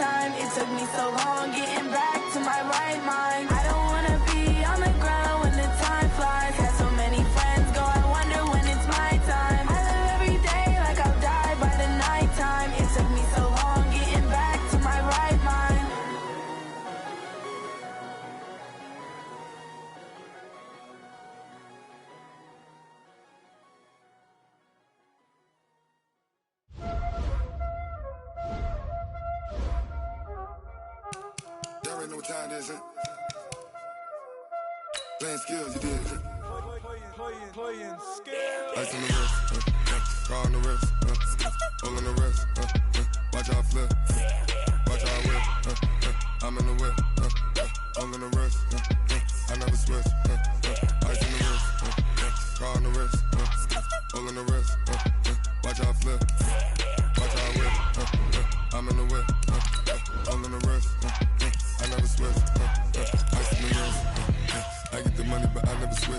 nighttime. It took me so long getting back to my right mind. I don't wanna be on the ground when the time flies. Had so many friends go, I wonder when it's my time. I live every day like I'll die by the nighttime. It took me so long getting back to my right mind. Y'all already know what time it is, huh? Playing skills, you did. Playing skills. Ice on the wrist, car on the wrist, hole in the wrist, watch out flip, watch out whip, I'm in the whip, hole in the wrist, I never switch, ice on the wrist, car on the wrist, hole in the wrist, watch out flip, watch out whip, I'm in the whip, hole in the wrist, I never switch, ice on the wrist, I get the money but I never switch.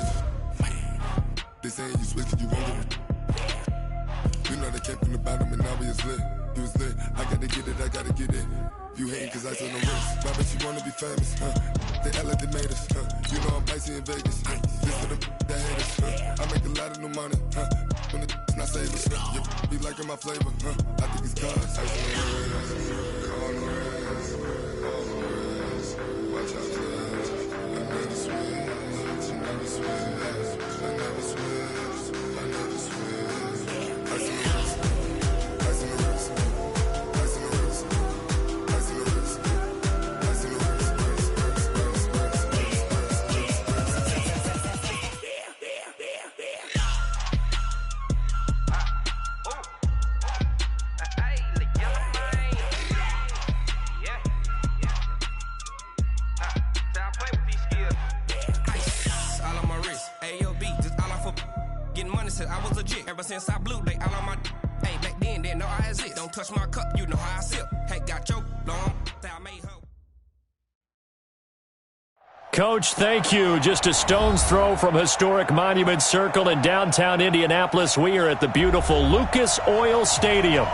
They saying you switch it, you won't get it. You know they came from the bottom and now we is lit. You was lit, I gotta get it, I gotta get it. You hating cause ice on the wrist. Why bet you wanna be famous, They act like they made us, You know I'm icy in Vegas, This for the that hate us, I make a lot of new money, When the not save us, You be liking my flavor, I think it's cause ice on the wrist, on the wrist, on the wrist. Watch out for this, I never switch, I never switch. I never switch, I never switch. Ice in the wrist, ice in the wrist, ice in the wrist, ice in the wrist, ice in the wrist, I was legit ever since I blew they all on my hey back then didn't know I exist. Don't touch my cup, you know how I sip. Hey, got your long I made her. Coach, thank you. Just a stone's throw from historic Monument Circle in downtown Indianapolis. We are at the beautiful Lucas Oil Stadium.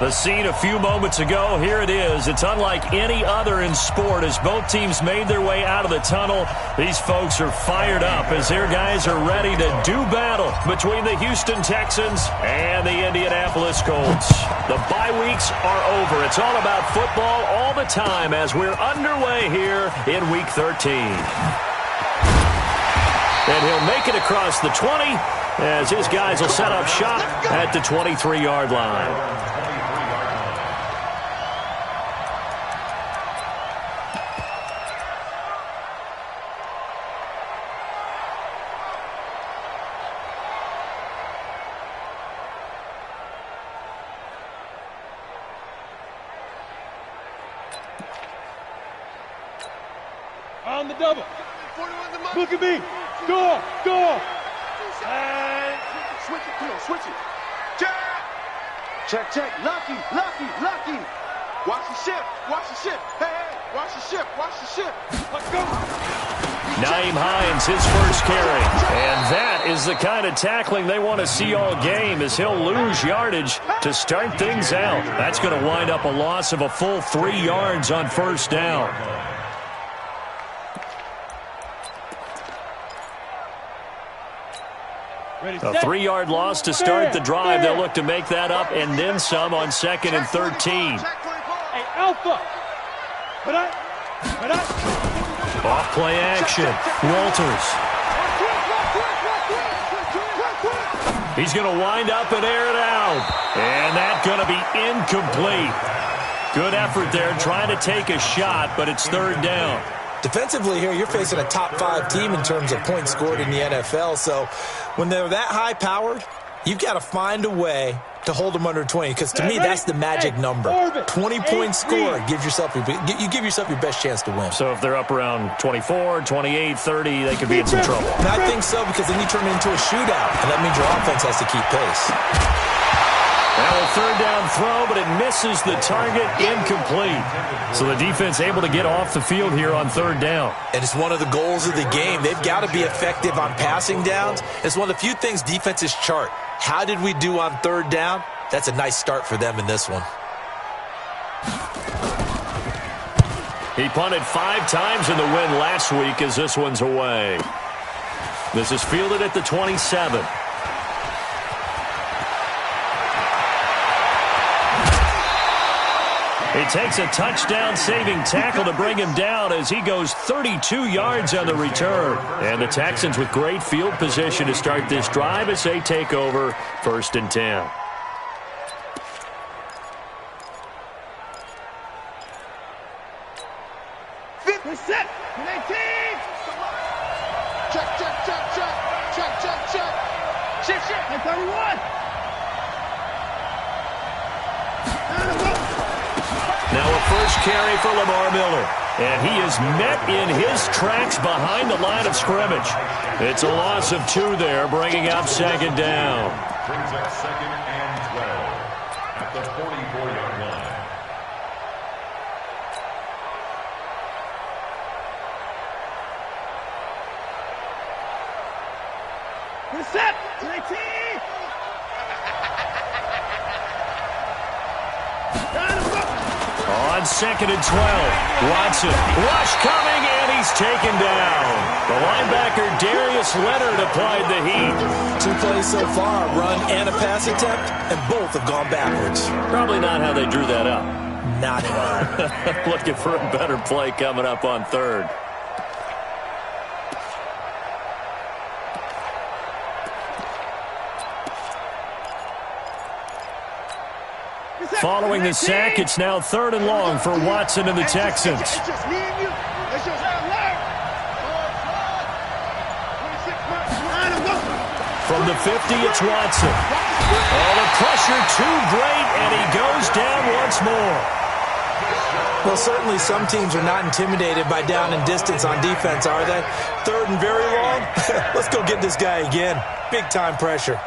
The scene a few moments ago, here it is. It's unlike any other in sport as both teams made their way out of the tunnel. These folks are fired up as their guys are ready to do battle between the Houston Texans and the Indianapolis Colts. The bye weeks are over. It's all about football all the time as we're underway here in Week 13. And he'll make it across the 20 as his guys will set up shop at the 23-yard line. On the double. Look at me. Go. And switch it. Come on, switch it. Check. Lucky. Watch the ship. Hey, watch the ship. Let's go. Naeem Hines, his first carry. And that is the kind of tackling they want to see all game as he'll lose yardage to start things out. That's going to wind up a loss of a full 3 yards on first down. A 3-yard loss to start the drive. They'll look to make that up and then some on 2nd and 13. Hey, Alpha. Off play action. Walters. He's going to wind up and air it out. And that's going to be incomplete. Good effort there trying to take a shot, but it's 3rd down. Defensively here, you're facing a top-5 team in terms of points scored in the NFL. So when they're that high-powered, you've got to find a way to hold them under 20. Because to me, that's the magic number. 20-point score. You give yourself your best chance to win. So if they're up around 24, 28, 30, they could be in some trouble. And I think so, because then you turn it into a shootout. And that means your offense has to keep pace. Now a 3rd down throw, but it misses the target, incomplete. So the defense able to get off the field here on 3rd down. And it's one of the goals of the game. They've got to be effective on passing downs. It's one of the few things defenses chart. How did we do on 3rd down? That's a nice start for them in this one. He punted 5 times in the win last week as this one's away. This is fielded at the 27. He takes a touchdown-saving tackle to bring him down as he goes 32 yards on the return. And the Texans with great field position to start this drive as they take over 1st and 10. Set. 19. Check. Shift. And 31. Now a first carry for Lamar Miller. And he is met in his tracks behind the line of scrimmage. It's a loss of 2 there, bringing up 2nd down. Brings up 2nd and 12 at the 44-yard line. Set. 19. On 2nd and 12, Watson, rush coming, and he's taken down. The linebacker Darius Leonard applied the heat. 2 plays so far, run and a pass attempt, and both have gone backwards. Probably not how they drew that up. Not at all. Looking for a better play coming up on 3rd. Following the sack, it's now 3rd and long for Watson and the Texans. From the 50, it's Watson. Oh, the pressure too great, and he goes down once more. Well, certainly some teams are not intimidated by down and distance on defense, are they? 3rd and very long? Let's go get this guy again. Big-time pressure.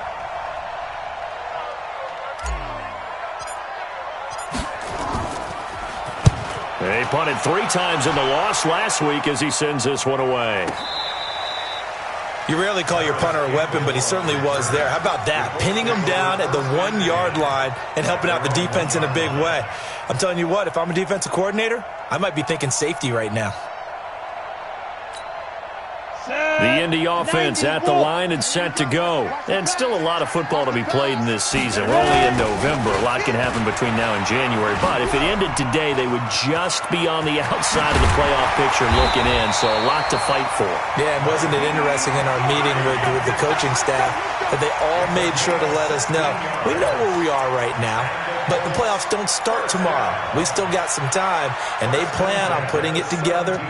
He punted 3 times in the loss last week as he sends this one away. You rarely call your punter a weapon, but he certainly was there. How about that? Pinning him down at the 1-yard line and helping out the defense in a big way. I'm telling you what, if I'm a defensive coordinator, I might be thinking safety right now. The Indy offense at the line and set to go. And still a lot of football to be played in this season. We're only in November. A lot can happen between now and January. But if it ended today, they would just be on the outside of the playoff picture looking in. So a lot to fight for. Yeah, and wasn't it interesting in our meeting with the coaching staff that they all made sure to let us know, we know where we are right now, but the playoffs don't start tomorrow. We still got some time, and they plan on putting it together,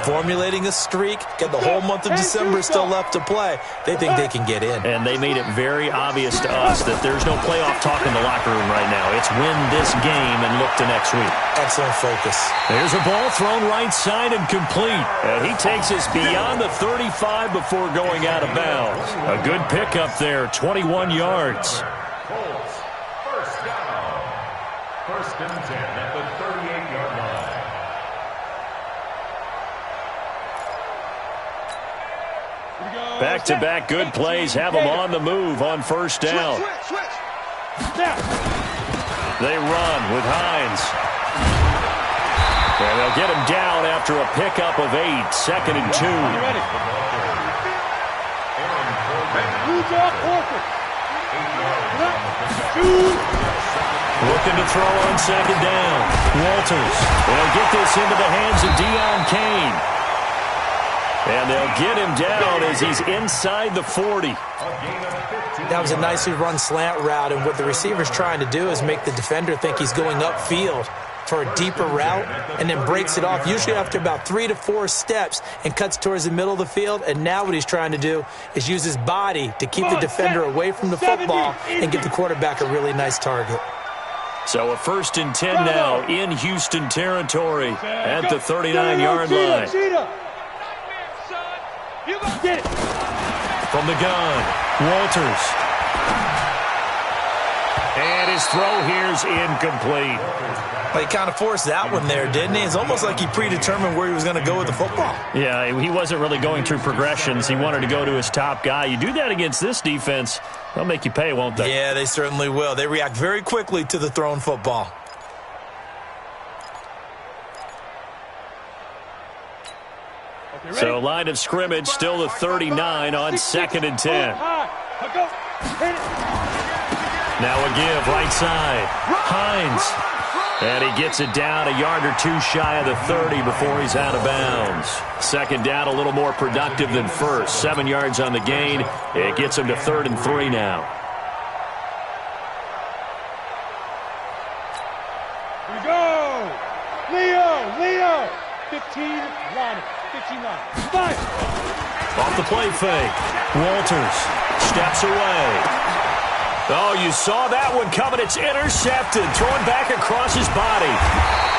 formulating a streak, get the whole month of December still left to play. They think they can get in. And they made it very obvious to us that there's no playoff talk in the locker room right now. It's win this game and look to next week. Excellent focus. There's a ball thrown right side and complete. And he takes us beyond the 35 before going out of bounds. A good pickup there, 21 yards. Colts, first down. 1st and 10 at the 38-yard line. Back-to-back good plays have them on the move on 1st down. They run with Hines. And they'll get him down after a pickup of 8, 2nd and 2. Looking to throw on 2nd down. Walters. They'll get this into the hands of Deion Kane. And they'll get him down as he's inside the 40. That was a nicely run slant route, and what the receiver's trying to do is make the defender think he's going upfield for a deeper route and then breaks it off, usually after about 3 to 4 steps, and cuts towards the middle of the field. And now what he's trying to do is use his body to keep the defender away from the football and give the quarterback a really nice target. So a 1st and 10 now in Houston territory at the 39-yard line. From the gun, Walters. And his throw here's incomplete. Well, he kind of forced that one there, didn't he? It's almost like he predetermined where he was going to go with the football. Yeah, he wasn't really going through progressions. He wanted to go to his top guy. You do that against this defense, they'll make you pay, won't they? Yeah, they certainly will. They react very quickly to the thrown football. So line of scrimmage still the 39 on 2nd and 10. Now a give right side. Hines. And he gets it down a yard or two shy of the 30 before he's out of bounds. Second down a little more productive than first. 7 yards on the gain. It gets him to 3rd and 3 now. Here we go. Leo. 15 line. 15 line. 5. Off the play fake. Walters steps away. Oh, you saw that one coming. It's intercepted. Thrown back across his body.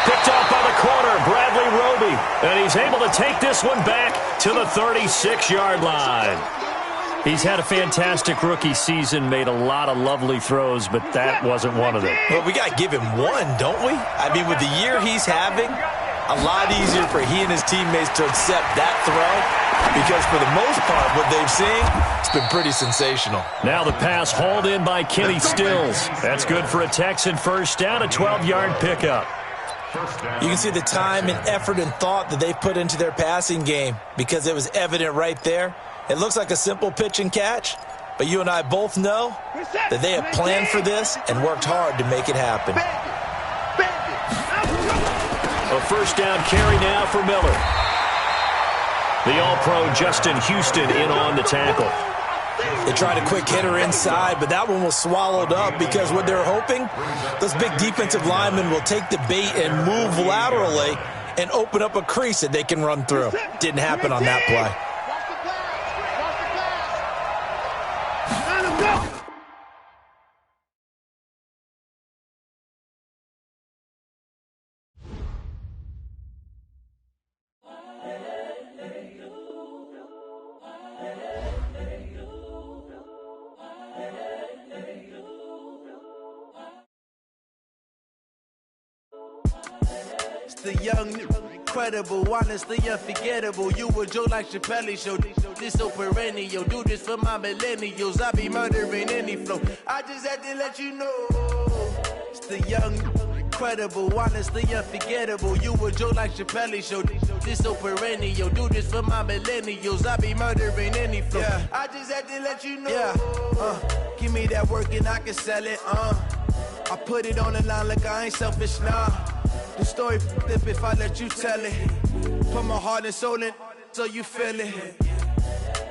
Picked off by the corner, Bradley Roby. And he's able to take this one back to the 36-yard line. He's had a fantastic rookie season, made a lot of lovely throws, but that wasn't one of them. Well, we got to give him one, don't we? I mean, with the year he's having, a lot easier for he and his teammates to accept that throw because for the most part, what they've seen, it's been pretty sensational. Now the pass hauled in by Kenny Stills. That's good for a Texan first down, a 12-yard pickup. You can see the time and effort and thought that they've put into their passing game because it was evident right there. It looks like a simple pitch and catch, but you and I both know that they have planned for this and worked hard to make it happen. A first down carry now for Miller. The All-Pro Justin Houston in on the tackle. They tried a quick hitter inside, but that one was swallowed up because what they're hoping, those big defensive linemen will take the bait and move laterally and open up a crease that they can run through. Didn't happen on that play. The young, incredible, honestly unforgettable. You a Joe like Chappelle show. This so perennial. Do this for my millennials. I be murdering any flow. I just had to let you know. It's the young, incredible, honestly unforgettable. You a Joe like Chappelle show. This so perennial. Do this for my millennials. I be murdering any flow. Yeah. I just had to let you know. Yeah. Give me that work and I can sell it. I put it on the line like I ain't selfish, nah. The story flip if I let you tell it. Put my heart and soul in so you feel it.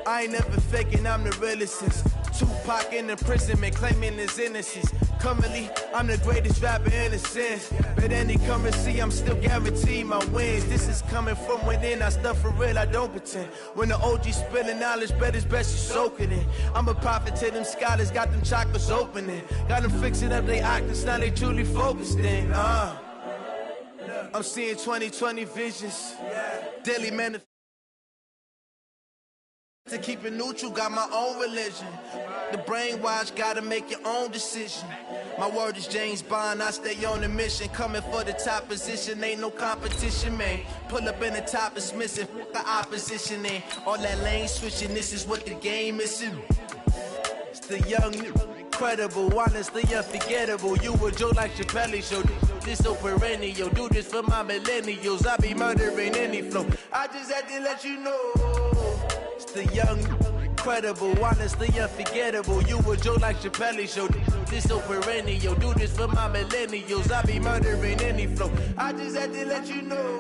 I ain't never faking, I'm the realest since Tupac in imprisonment, claiming his innocence. Currently, I'm the greatest rapper in a sense. But any currency, I'm still guaranteed my wins. This is coming from within, I stuff for real, I don't pretend. When the OG spilling knowledge, bet it's best you soak it in. I'm a prophet to them scholars, got them chakras opening. Got them fixing up they octaves, now they truly focused in. I'm seeing 2020 visions. Daily manifest. To keep it neutral, got my own religion. The brainwash, gotta make your own decision. My word is James Bond, I stay on a mission. Coming for the top position, ain't no competition, man. Pull up in the top is missing, the opposition in. All that lane switching, this is what the game is in. It's the young, incredible, honestly unforgettable. You a Joe like Chappelle show. This so perennial. Do this for my millennials. I be murdering any flow. I just had to let you know. It's the young, incredible, honestly unforgettable. You a Joe like Chappelle show. This so perennial. Do this for my millennials. I be murdering any flow. I just had to let you know.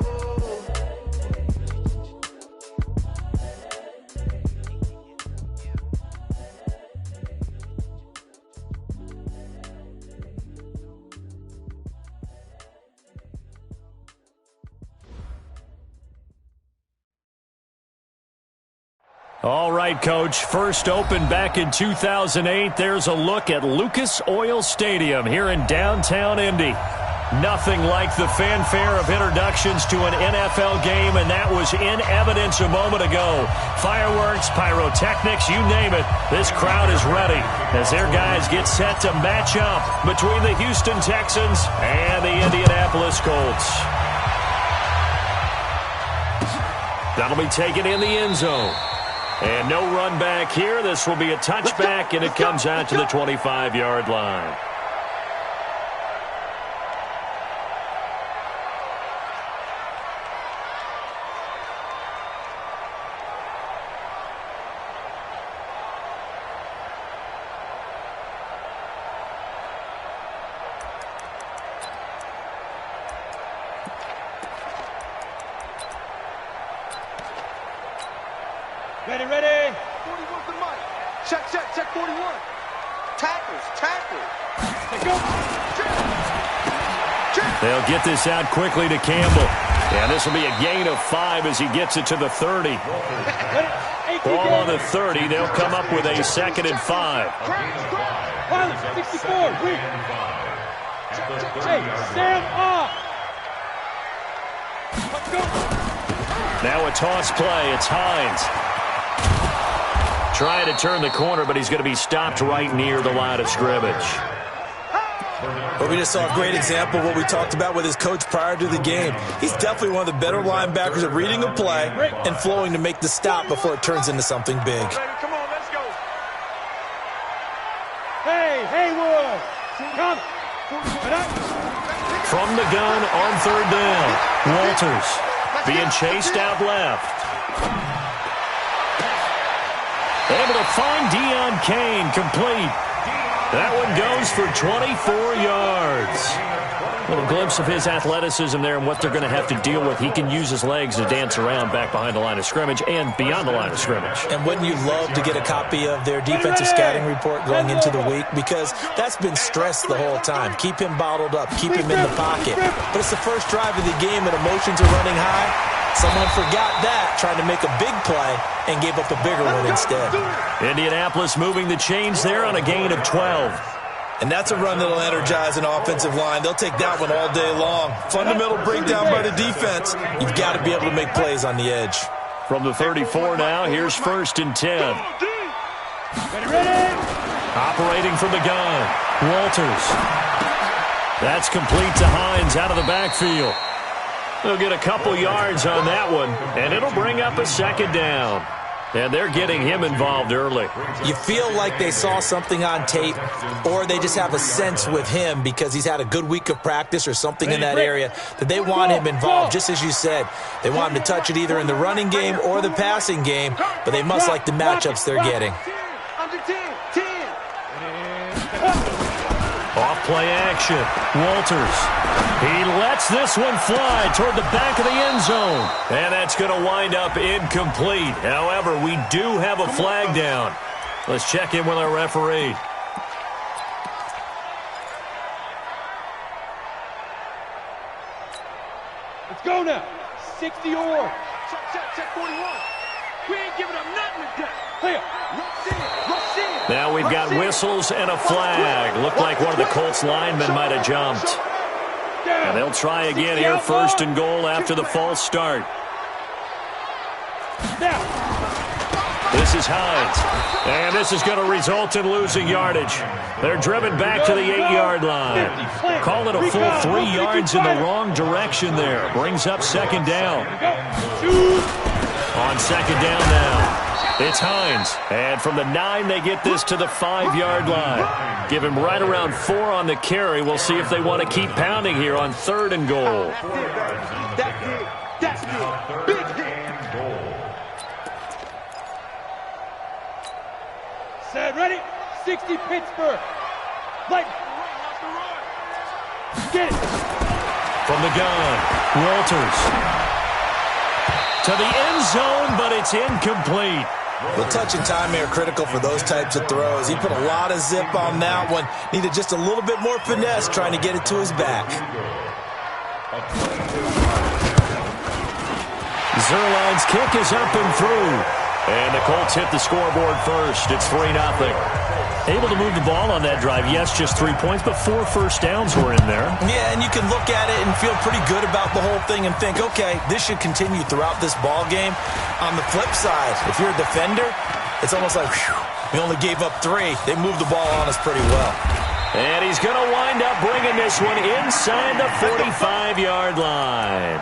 All right, Coach. First opened back in 2008. There's a look at Lucas Oil Stadium here in downtown Indy. Nothing like the fanfare of introductions to an NFL game, and that was in evidence a moment ago. Fireworks, pyrotechnics, you name it. This crowd is ready as their guys get set to match up between the Houston Texans and the Indianapolis Colts. That'll be taken in the end zone. And no run back here. This will be a touchback, and it comes out to the 25-yard line. Ready, ready. 41 to Mike. Check 41. Tackle. Go. They'll get this out quickly to Campbell. And this will be a gain of 5 as he gets it to the 30. Ball on the 30. They'll come up with a 2nd and 5. 64. Hey, Sam off. Let's go. Now a toss play. It's Hines. Trying to turn the corner, but he's going to be stopped right near the line of scrimmage. Well, we just saw a great example of what we talked about with his coach prior to the game. He's definitely one of the better linebackers at reading a play and flowing to make the stop before it turns into something big. Come on, let's go. Hey, Haywood. Come. From the gun on 3rd down. Walters being chased out left. Able to find Deion Kane, complete. That one goes for 24 yards. A little glimpse of his athleticism there and what they're going to have to deal with. He can use his legs to dance around back behind the line of scrimmage and beyond the line of scrimmage. And wouldn't you love to get a copy of their defensive scouting report going into the week? Because that's been stressed the whole time. Keep him bottled up. Keep him in the pocket. But it's the first drive of the game and emotions are running high. Someone forgot that, trying to make a big play, and gave up a bigger one instead. Indianapolis moving the chains there on a gain of 12. And that's a run that'll energize an offensive line. They'll take that one all day long. Fundamental breakdown by the defense. You've got to be able to make plays on the edge. From the 34 now, here's 1st and 10. Ready. Operating from the gun, Walters. That's complete to Hines out of the backfield. They'll get a couple yards on that one, and it'll bring up a 2nd down. And they're getting him involved early. You feel like they saw something on tape, or they just have a sense with him because he's had a good week of practice or something in that area that they want him involved, just as you said. They want him to touch it either in the running game or the passing game, but they must like the matchups they're getting. Off play action. Walters. He lets this one fly toward the back of the end zone. And that's going to wind up incomplete. However, we do have a flag down. Let's check in with our referee. Let's go now. 60 or. Check 41. We ain't giving up nothing today. Here. Now we've got whistles and a flag. Looked like one of the Colts linemen might have jumped. And they'll try again here, 1st and goal after the false start. This is Hines. And this is going to result in losing yardage. They're driven back to the 8-yard line. Call it a full 3 yards in the wrong direction there. Brings up 2nd down. On 2nd down now. It's Hines. And from the 9, they get this to the 5-yard line. Give him right around 4 on the carry. We'll see if they want to keep pounding here on 3rd and goal. That's big hit. Set, ready? 60 Pittsburgh. Light. Get it. From the gun, Walters. To the end zone, but it's incomplete. The touch and time are critical for those types of throws. He put a lot of zip on that one. Needed just a little bit more finesse trying to get it to his back. Zerline's kick is up and through. And the Colts hit the scoreboard first. It's 3-0. Able to move the ball on that drive. Yes, just 3 points, but 4 first downs were in there. Yeah, and you can look at it and feel pretty good about the whole thing and think, okay, this should continue throughout this ball game. On the flip side, if you're a defender, it's almost like, whew, we only gave up 3. They moved the ball on us pretty well. And he's going to wind up bringing this one inside the 45-yard line.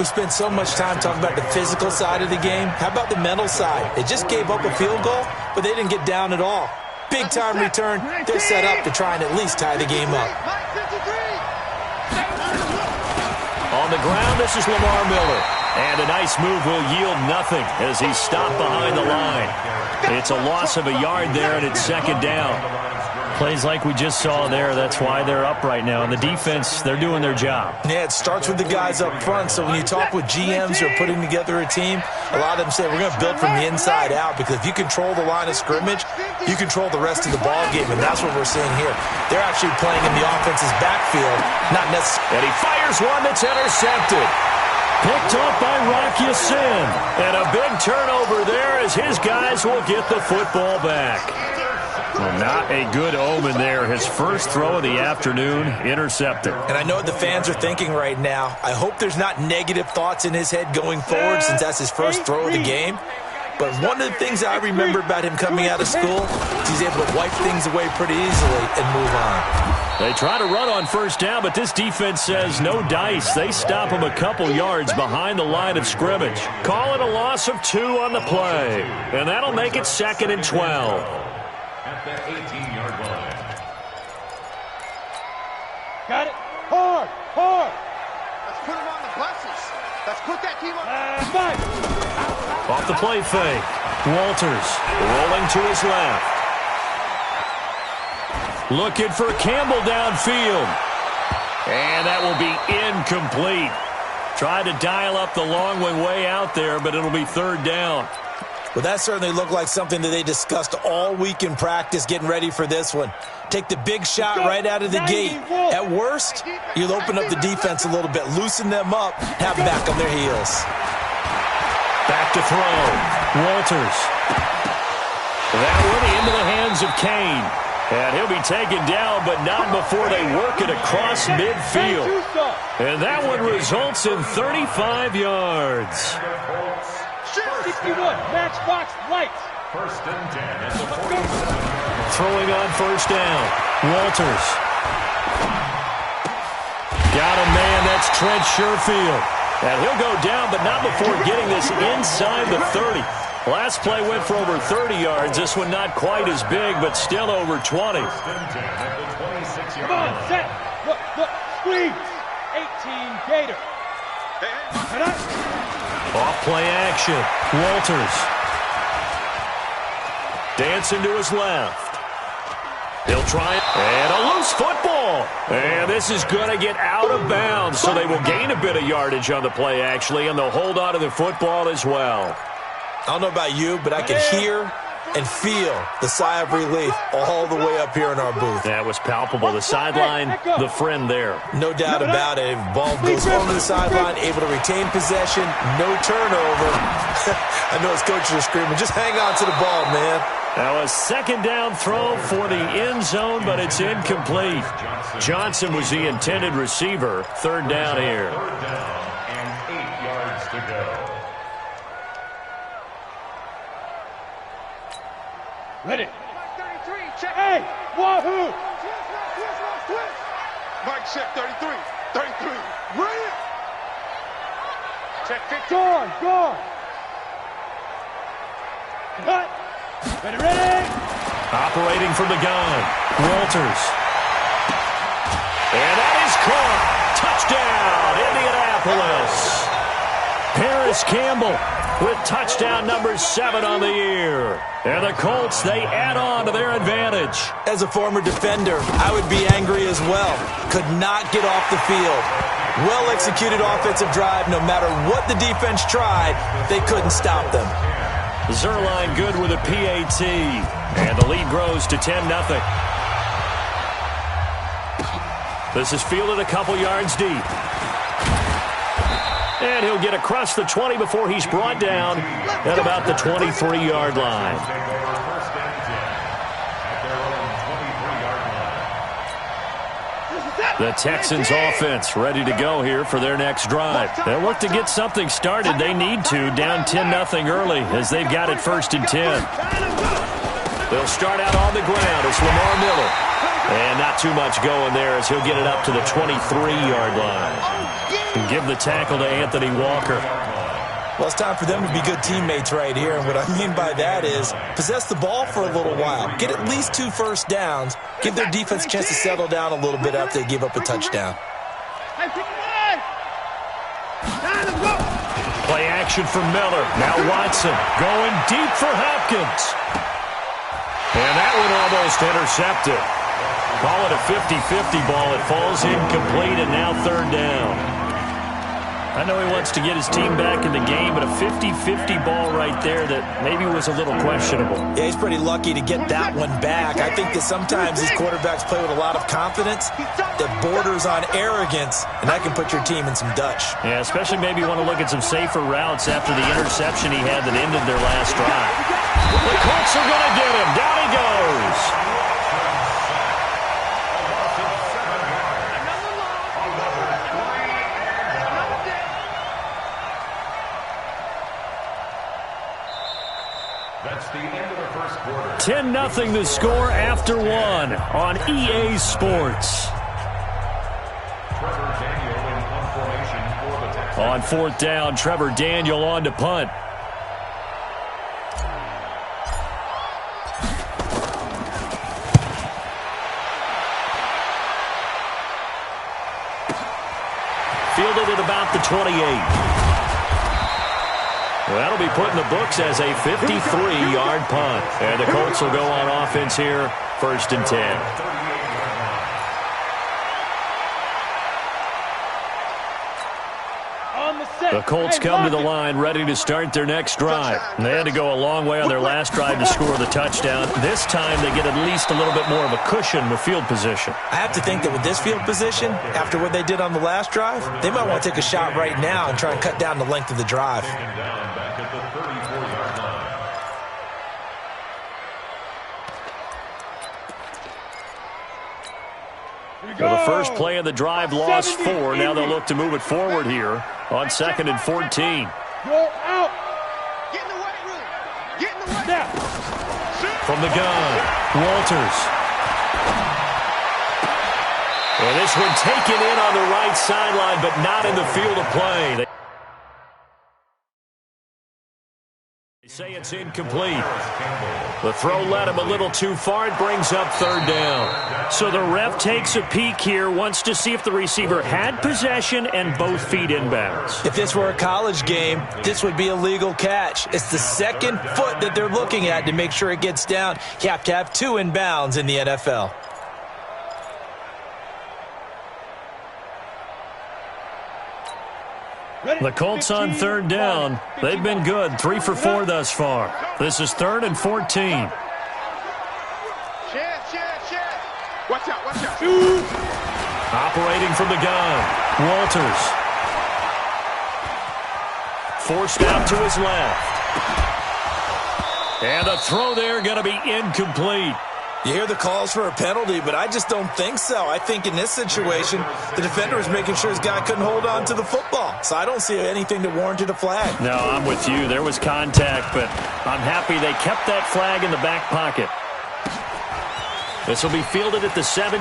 We spent so much time talking about the physical side of the game. How about the mental side? They just gave up a field goal, but they didn't get down at all. Big-time return. They're set up to try and at least tie the game up. On the ground, this is Lamar Miller. And a nice move will yield nothing as he's stopped behind the line. It's a loss of a yard there, and it's 2nd down. Plays like we just saw there, that's why they're up right now. And the defense, they're doing their job. Yeah, it starts with the guys up front. So when you talk with GMs who are putting together a team, a lot of them say we're going to build from the inside out, because if you control the line of scrimmage, you control the rest of the ball game, and that's what we're seeing here. They're actually playing in the offense's backfield, not necessarily. And he fires one that's intercepted. Picked off by Rocky Sin. And a big turnover there as his guys will get the football back. Well, not a good omen there. His first throw of the afternoon, intercepted. And I know what the fans are thinking right now. I hope there's not negative thoughts in his head going forward, since that's his first throw of the game. But one of the things I remember about him coming out of school is he's able to wipe things away pretty easily and move on. They try to run on first down, but this defense says no dice. They stop him a couple yards behind the line of scrimmage. Call it a loss of 2 on the play. And that'll make it 2nd and 12. At the 18-yard line. Got it. Hard. Hard. Let's put him on the buses. Let's put that team on. Off the play fake. Walters rolling to his left. Looking for Campbell downfield. And that will be incomplete. Tried to dial up the long way out there, but it'll be 3rd down. Well, that certainly looked like something that they discussed all week in practice getting ready for this one. Take the big shot right out of the gate. At worst, you'll open up the defense a little bit, loosen them up, have them back on their heels. Back to throw. Walters. That one into the hands of Kane. And he'll be taken down, but not before they work it across midfield. And that one results in 35 yards. 61, matchbox lights. 1st and 10 at the 47. Throwing on first down. Walters. Got a man, that's Trent Sherfield. And he'll go down, but not before getting this inside the 30. Last play went for over 30 yards. This one not quite as big, but still over 20. 1st and 10 at the 26-yard Come on, line. set. Look, squeeze. 18 Gator. Off play action. Walters. Dancing to his left. He'll try it. And a loose football. And this is going to get out of bounds, so they will gain a bit of yardage on the play, actually, and they'll hold on to the football as well. I don't know about you, but I could hear and feel the sigh of relief all the way up here in our booth. That was palpable. The sideline, the friend there. No doubt about it. Ball goes on to the sideline, able to retain possession, no turnover. I know his coaches are screaming, just hang on to the ball, man. Now a 2nd down throw for the end zone, but it's incomplete. Johnson was the intended receiver. 3rd down here. 3rd down and 8 yards to go. Ready. 33, check. Hey, wahoo! Mike check 33. 33. Ready. Check 50. Gone. Cut. Ready. Operating from the gun. Walters. And that is caught. Touchdown, Indianapolis. Paris Campbell with touchdown number 7 on the year. And the Colts, they add on to their advantage. As a former defender, I would be angry as well. Could not get off the field. Well-executed offensive drive. No matter what the defense tried, they couldn't stop them. Zerline good with a PAT. And the lead grows to 10-0. This is fielded a couple yards deep. And he'll get across the 20 before he's brought down at about the 23-yard line. The Texans offense ready to go here for their next drive. They'll look to get something started. They need to, down 10-0 early as they've got it 1st and 10. They'll start out on the ground. It's Lamar Miller. And not too much going there as he'll get it up to the 23-yard line. And give the tackle to Anthony Walker. Well, it's time for them to be good teammates right here. And what I mean by that is possess the ball for a little while. Get at least 2 first downs. Give their defense a chance to settle down a little bit after they give up a touchdown. Play action for Miller. Now Watson going deep for Hopkins. And that one almost intercepted. Call it a 50-50 ball. It falls incomplete, and now third down. I know he wants to get his team back in the game, but a 50-50 ball right there that maybe was a little questionable. Yeah, he's pretty lucky to get that one back. I think that sometimes these quarterbacks play with a lot of confidence that borders on arrogance, and that can put your team in some Dutch. Yeah, especially maybe you want to look at some safer routes after the interception he had that ended their last drive. The Colts are going to get him. Down he goes. That's the end of the first quarter. 10-0 the score after one on EA Sports. Trevor Daniel in punt formation for the Texans. On fourth down, Trevor Daniel on to punt. Fielded at about the 28. Well, that'll be put in the books as a 53-yard punt. And the Colts will go on offense here, 1st and 10. The Colts come to the line ready to start their next drive. They had to go a long way on their last drive to score the touchdown. This time they get at least a little bit more of a cushion with field position. I have to think that with this field position, after what they did on the last drive, they might want to take a shot right now and try and cut down the length of the drive. Down back at the 34-yard line. So the first play of the drive lost 4. Now they'll look to move it forward here on 2nd and 14. Go out. Get in the weight room. Get in the weight room. From the gun, Walters. Well, this one taken in on the right sideline, but not in the field of play. They say it's incomplete. The throw led him a little too far. It brings up third down. So the ref takes a peek here, wants to see if the receiver had possession and both feet inbounds. If this were a college game, this would be a legal catch. It's the second foot that they're looking at to make sure it gets down. You have to have 2 inbounds in the NFL. The Colts on third down. They've been good, 3 for 4 thus far. This is 3rd and 14. Chance. Watch out, watch out. Operating from the gun, Walters. Forced out to his left. And the throw there going to be incomplete. You hear the calls for a penalty, but I just don't think so. I think in this situation, the defender was making sure his guy couldn't hold on to the football. So I don't see anything that warranted a flag. No, I'm with you. There was contact, but I'm happy they kept that flag in the back pocket. This will be fielded at the 17.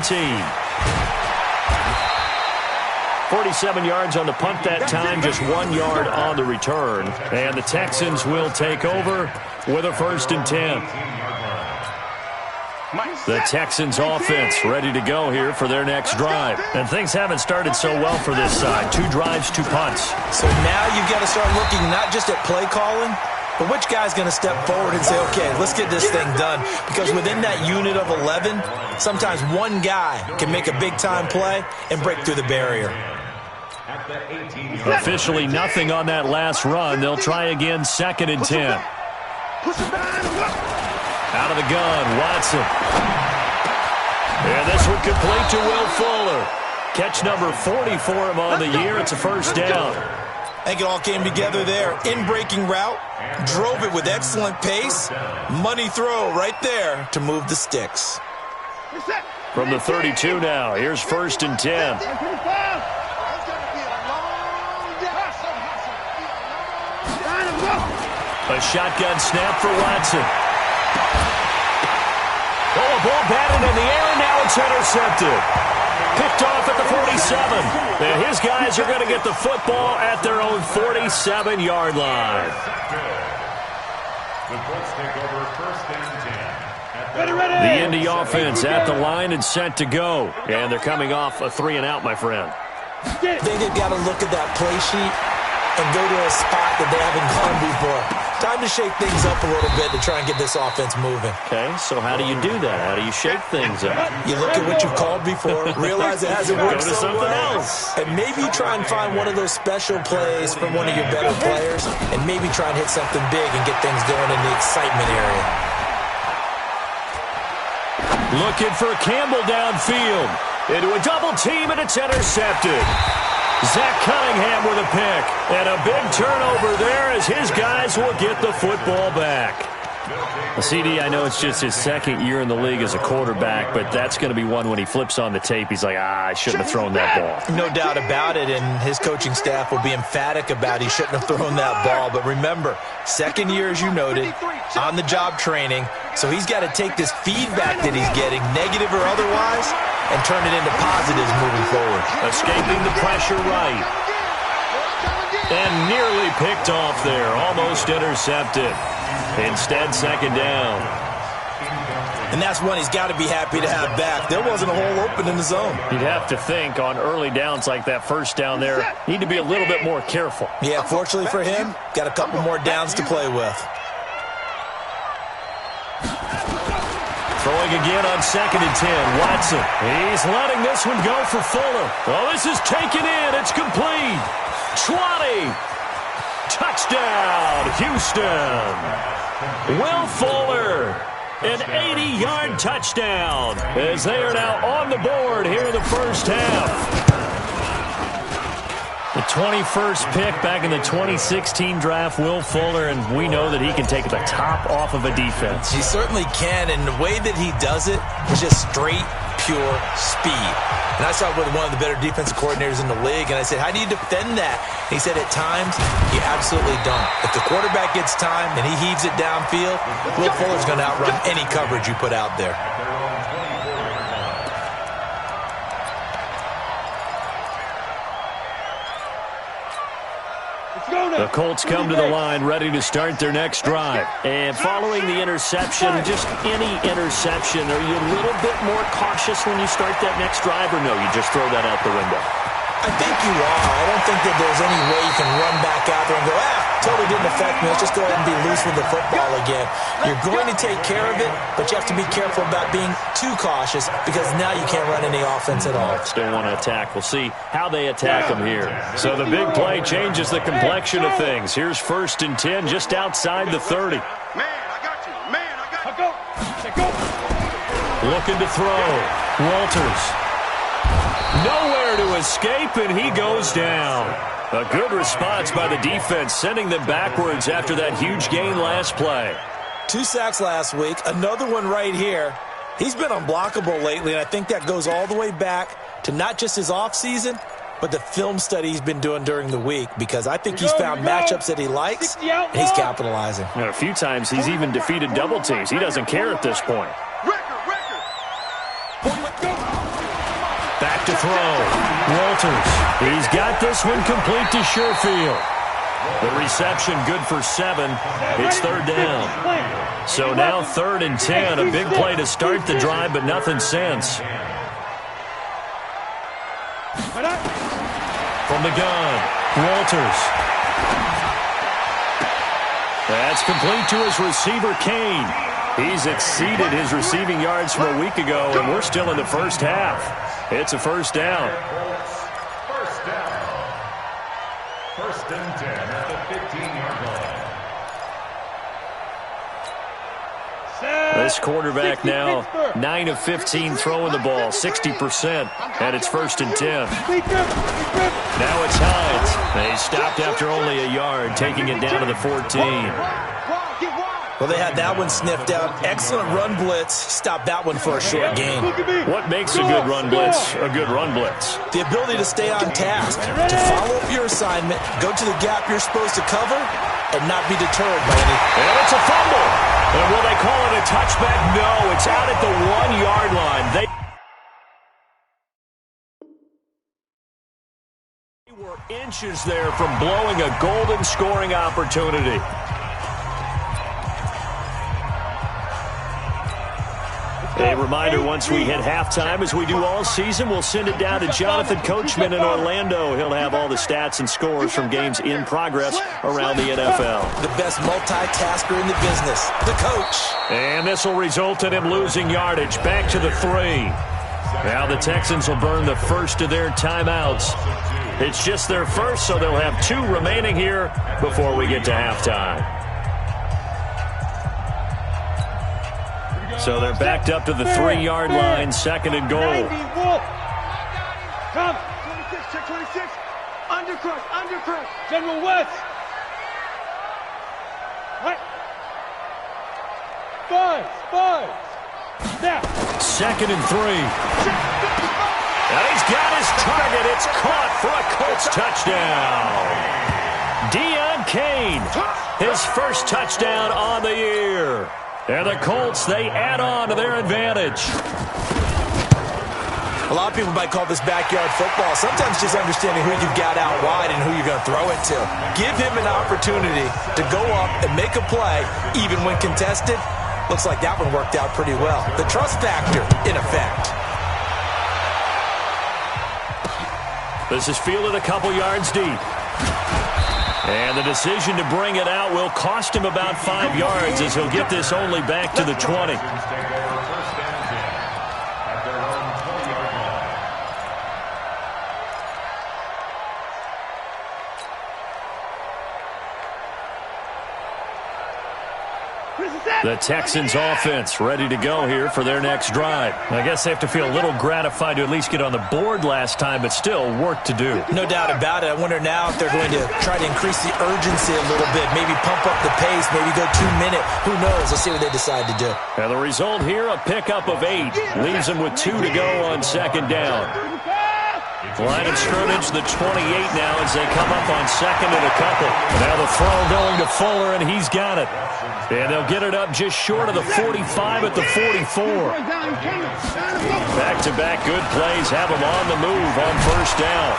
47 yards on the punt that time, just 1 yard on the return. And the Texans will take over with a 1st and 10. The Texans offense ready to go here for their next drive. And things haven't started so well for this side. 2 drives, 2 punts. So now you've got to start looking not just at play calling, but which guy's going to step forward and say, okay, let's get this thing done. Because within that unit of 11, sometimes one guy can make a big-time play and break through the barrier. Officially nothing on that last run. They'll try again, 2nd and 10. Out of the gun, Watson. And this one complete to Will Fuller. Catch number 40 for him on the year. It's a 1st down. I think it all came together there. In-breaking route, drove it with excellent pace. Money throw right there to move the sticks. From the 32 now, here's 1st and 10. A shotgun snap for Watson. Oh, a ball batted in the air, and now it's intercepted. Picked off at the 47. And his guys are going to get the football at their own 47-yard line. The Colts take over 1st and 10. The Indy offense at the line and set to go. And they're coming off a 3-and-out, my friend. I think they've got to look at that play sheet and go to a spot that they haven't gone before. Time to shake things up a little bit to try and get this offense moving. Okay, so how do you do that? How do you shake things up? You look at what you've called before, realize it hasn't worked Go to so something well, else. and maybe you try and find one of those special plays from one of your better players, and maybe try and hit something big and get things going in the excitement area. Looking for Campbell downfield. Into a double team, and it's intercepted. Zach Cunningham with a pick. And a big turnover there as his guys will get the football back. CD, I know it's just his second year in the league as a quarterback, but that's going to be one when he flips on the tape. He's like, I shouldn't have thrown that ball. No doubt about it, and his coaching staff will be emphatic about he shouldn't have thrown that ball. But remember, second year, as you noted, on-the-job training, so he's got to take this feedback that he's getting, negative or otherwise, and turn it into positives moving forward. Escaping the pressure right. And nearly picked off there. Almost intercepted. Instead, second down. And that's one he's got to be happy to have back. There wasn't a hole open in the zone. You'd have to think on early downs like that first down there, need to be a little bit more careful. Yeah, fortunately for him, got a couple more downs to play with. Throwing again on 2nd and 10. Watson. He's letting this one go for Fuller. Oh, this is taken in. It's complete. 20. Touchdown, Houston. Will Fuller, an 80-yard touchdown as they are now on the board here in the first half. The 21st pick back in the 2016 draft, Will Fuller, and we know that he can take the top off of a defense. He certainly can, and the way that he does it is just straight, pure speed. And I saw it with one of the better defensive coordinators in the league, and I said, how do you defend that? And he said, at times, you absolutely don't. If the quarterback gets time and he heaves it downfield, Will Fuller's going to outrun any coverage you put out there. The Colts come to the line ready to start their next drive. And following the interception, just any interception, are you a little bit more cautious when you start that next drive, or no, you just throw that out the window? I think you are. I don't think that there's any way you can run back out there and go, totally didn't affect me. Let's just go ahead and be loose with the football again. You're going to take care of it, but you have to be careful about being too cautious because now you can't run any offense at all. Still want to attack. We'll see how they attack them here. So the big play changes the complexion of things. Here's 1st and 10 just outside the 30. Man, I got you. Man, I got you. Go. Looking to throw. Walters. Nowhere to escape, and he goes down. A good response by the defense, sending them backwards after that huge gain last play. 2 sacks last week, another one right here. He's been unblockable lately, and I think that goes all the way back to not just his offseason, but the film study he's been doing during the week, because I think he's found matchups that he likes, and he's capitalizing. And a few times he's even defeated double teams. He doesn't care at this point. Back to throw. Walters. He's got this one complete to Sherfield. The reception good for 7. It's 3rd down. So now 3rd and 10. A big play to start the drive, but nothing since. From the gun, Walters. That's complete to his receiver, Kane. He's exceeded his receiving yards from a week ago, and we're still in the first half. It's a 1st down. First down. 1st and 10 at the 15-yard line. This quarterback now 9 of 15 throwing the ball, 60%, and it's 1st and 10. Now it's Hines. They stopped after only a yard, taking it down to the 14. Well, they had that one sniffed out. Excellent run blitz. Stopped that one for a short gain. What makes a good run blitz a good run blitz? The ability to stay on task, to follow up your assignment, go to the gap you're supposed to cover, and not be deterred by any. And it's a fumble. And will they call it a touchback? No, it's out at the 1-yard line. They were inches there from blowing a golden scoring opportunity. A reminder, once we hit halftime, as we do all season, we'll send it down to Jonathan Coachman in Orlando. He'll have all the stats and scores from games in progress around the NFL. The best multitasker in the business, the coach. And this will result in him losing yardage. Back to the 3. Now the Texans will burn the first of their timeouts. It's just their first, so they'll have 2 remaining here before we get to halftime. So they're backed up to the 3-yard line, 2nd and goal. Come. 26, check 26. Undercrush. General West. Right. Five. Now. 2nd and 3. And he's got his target. It's caught for a Colts touchdown. Deion Kane, his first touchdown on the year. And the Colts, they add on to their advantage. A lot of people might call this backyard football. Sometimes just understanding who you've got out wide and who you're going to throw it to. Give him an opportunity to go up and make a play, even when contested. Looks like that one worked out pretty well. The trust factor, in effect. This is fielded a couple yards deep. And the decision to bring it out will cost him about 5 yards, as he'll get this only back to the 20. The Texans offense ready to go here for their next drive. I guess they have to feel a little gratified to at least get on the board last time, but still work to do. No doubt about it. I wonder now if they're going to try to increase the urgency a little bit, maybe pump up the pace, maybe go 2-minute. Who knows? Let's see what they decide to do. And the result here, a pickup of 8. Leaves them with 2 to go on 2nd down. Line of scrimmage, the 28 now as they come up on 2nd and a couple. Now the throw going to Fuller, and he's got it. And they'll get it up just short of the 45 at the 44. Back-to-back good plays have him on the move on 1st down.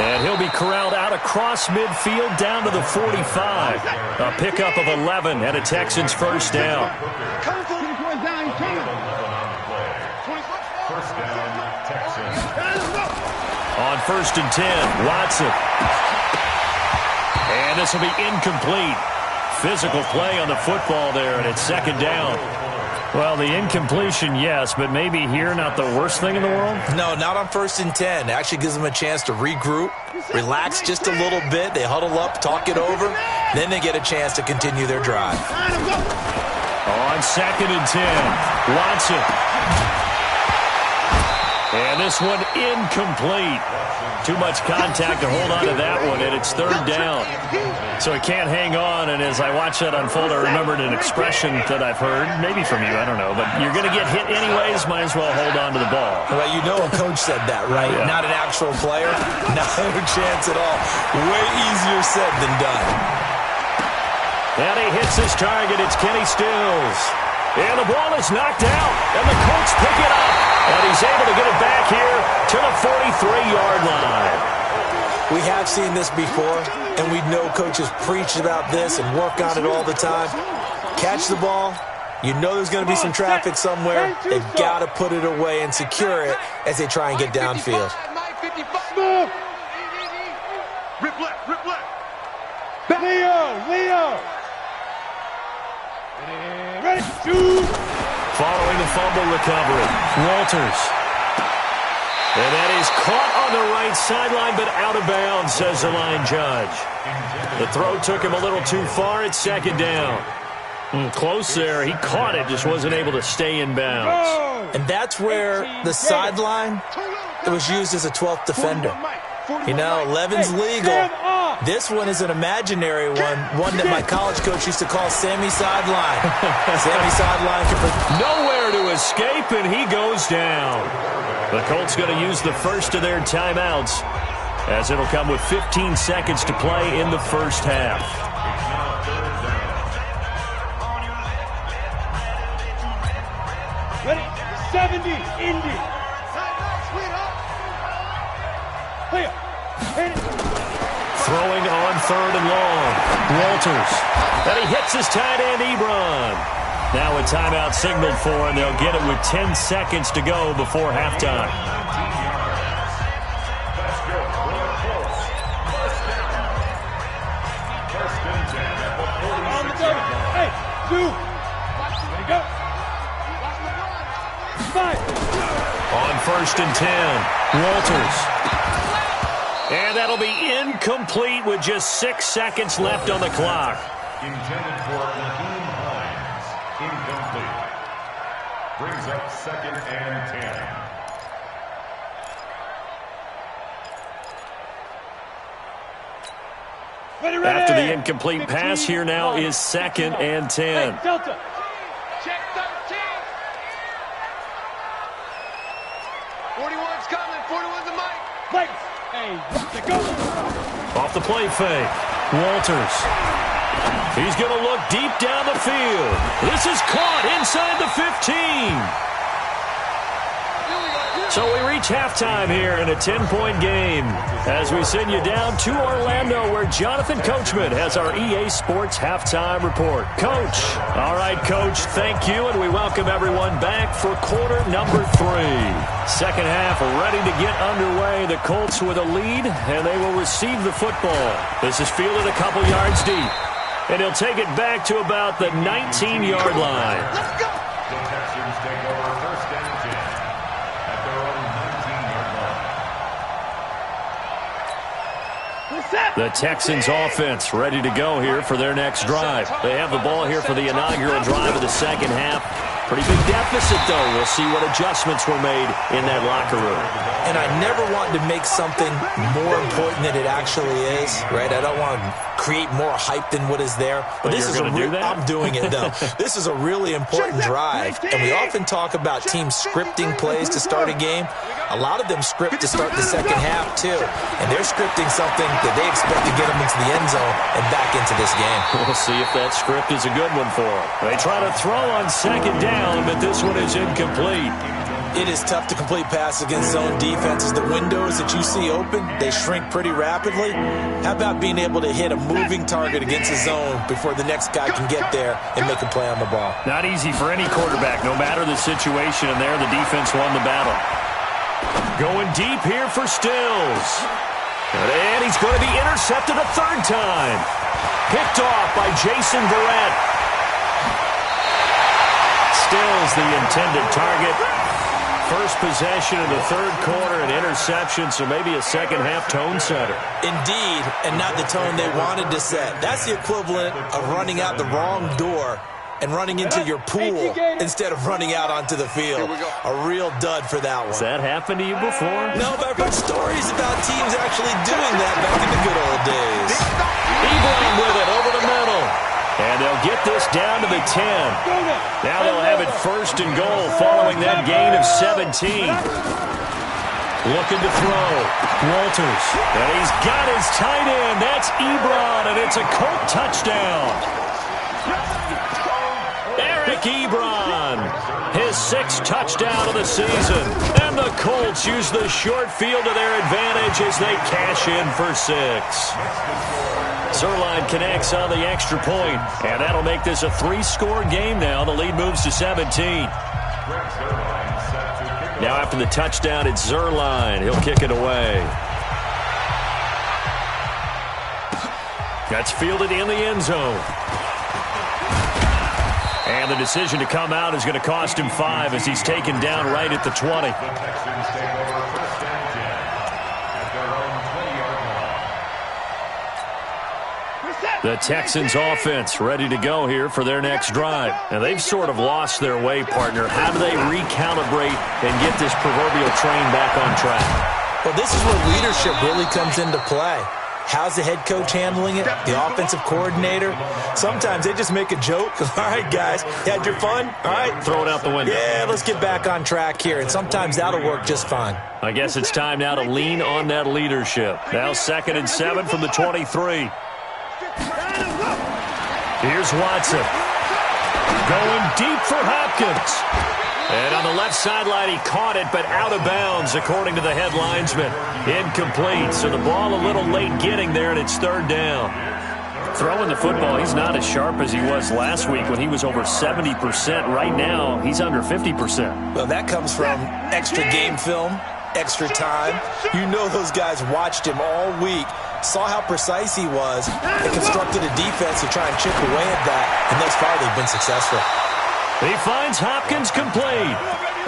And he'll be corralled out across midfield down to the 45. A pickup of 11 and a Texans 1st down. On 1st and 10, Watson. And this will be incomplete. Physical play on the football there, and it's 2nd down. Well, the incompletion, yes, but maybe here not the worst thing in the world? No, not on 1st and 10. It actually gives them a chance to regroup, relax just a little bit. They huddle up, talk it over. Then they get a chance to continue their drive. On 2nd and 10, Watson. And this one incomplete. Too much contact to hold on to that one, and it's 3rd down. So he can't hang on, and as I watch that unfold, I remembered an expression that I've heard, maybe from you, I don't know, but you're going to get hit anyways, might as well hold on to the ball. Well, you know a coach said that, right? Yeah. Not an actual player? No chance at all. Way easier said than done. And he hits his target. It's Kenny Stills. And the ball is knocked out, and the Colts pick it up. And he's able to get it back here to the 43-yard line. We have seen this before, and we know coaches preach about this and work on it all the time. Catch the ball. You know there's going to be some traffic somewhere. They've got to put it away and secure it as they try and get downfield. Rip left. Leo. Ready, shoot. Following the fumble recovery, Walters. And that is caught on the right sideline, but out of bounds, says the line judge. The throw took him a little too far. It's 2nd down. Close there. He caught it, just wasn't able to stay in bounds. And that's where the sideline, it was used as a 12th defender. You know, 11's legal. This one is an imaginary one that my college coach used to call Sammy Sideline. Sammy Sideline. Nowhere to escape, and he goes down. The Colts going to use the first of their timeouts, as it'll come with 15 seconds to play in the 1st half. Ready, 70, Indy. Throwing on 3rd and long. Walters. And he hits his tight end, Ebron. Now a timeout signaled for, and they'll get it with 10 seconds to go before halftime. On 1st and 10, Walters. And that'll be incomplete with just 6 seconds left on the clock. Intended for Naheem Hines. Incomplete. Brings up 2nd and 10. After the incomplete pass, here now is 2nd and 10. Hey, Delta. Check 13. 41's coming. 41's a mic. Mike. Hey, go. Off the play fake. Walters. He's going to look deep down the field. This is caught inside the 15. So we reach halftime here in a 10-point game as we send you down to Orlando where Jonathan Coachman has our EA Sports halftime report. Coach. All right, Coach, thank you, and we welcome everyone back for quarter number 3. Second half ready to get underway. The Colts with a lead, and they will receive the football. This is fielded a couple yards deep, and he'll take it back to about the 19-yard line. Let's go. The Texans take over 1st and 10 at their own 19-yard line. The Texans offense ready to go here for their next drive. They have the ball here for the inaugural drive of the second half. Pretty big deficit, though. We'll see what adjustments were made in that locker room. And I never want to make something more important than it actually is, right? I don't want to create more hype than what is there. But this is I'm doing it, though. This is a really important drive. And we often talk about teams scripting plays to start a game. A lot of them script to start the second half, too. And they're scripting something that they expect to get them into the end zone and back into this game. We'll see if that script is a good one for them. They try to throw on second down, but this one is incomplete. It is tough to complete pass against zone defenses. The windows that you see open, they shrink pretty rapidly. How about being able to hit a moving target against a zone before the next guy can get there and make a play on the ball? Not easy for any quarterback, no matter the situation, and there the defense won the battle. Going deep here for Stills. And he's going to be intercepted a third time. Picked off by Jason Verrett. Stills the intended target. First possession in the third quarter, an interception, so maybe a second-half tone setter. Indeed, and not the tone they wanted to set. That's the equivalent of running out the wrong door and running into your pool instead of running out onto the field. A real dud for that one. Has that happened to you before? No, but I've heard stories about teams actually doing that back in the good old days. Ebron with it over the middle. And they'll get this down to the 10. Now they'll have it 1st and goal following that gain of 17. Looking to throw. Walters. And he's got his tight end. That's Ebron, and it's a Colt touchdown. Eric Ebron, his 6th touchdown of the season. And the Colts use the short field to their advantage as they cash in for 6. Zerline connects on the extra point, and that'll make this a 3-score game now. The lead moves to 17. Now after the touchdown, it's Zerline. He'll kick it away. That's fielded in the end zone. And the decision to come out is going to cost him 5 as he's taken down right at the 20. The Texans offense ready to go here for their next drive. And they've sort of lost their way, partner. How do they recalibrate and get this proverbial train back on track? Well, this is where leadership really comes into play. How's the head coach handling it? The offensive coordinator? Sometimes they just make a joke. All right, guys, you had your fun? All right. Throw it out the window. Yeah, let's get back on track here. And sometimes that'll work just fine. I guess it's time now to lean on that leadership. Now 2nd and 7 from the 23. Here's Watson. Going deep for Hopkins. And on the left sideline, he caught it, but out of bounds, according to the head linesman. Incomplete, so the ball a little late getting there, and it's 3rd down. Throwing the football, he's not as sharp as he was last week when he was over 70%. Right now, he's under 50%. Well, that comes from extra game film, extra time. You know those guys watched him all week, saw how precise he was, and constructed a defense to try and chip away at that, and thus far they've been successful. He finds Hopkins complete.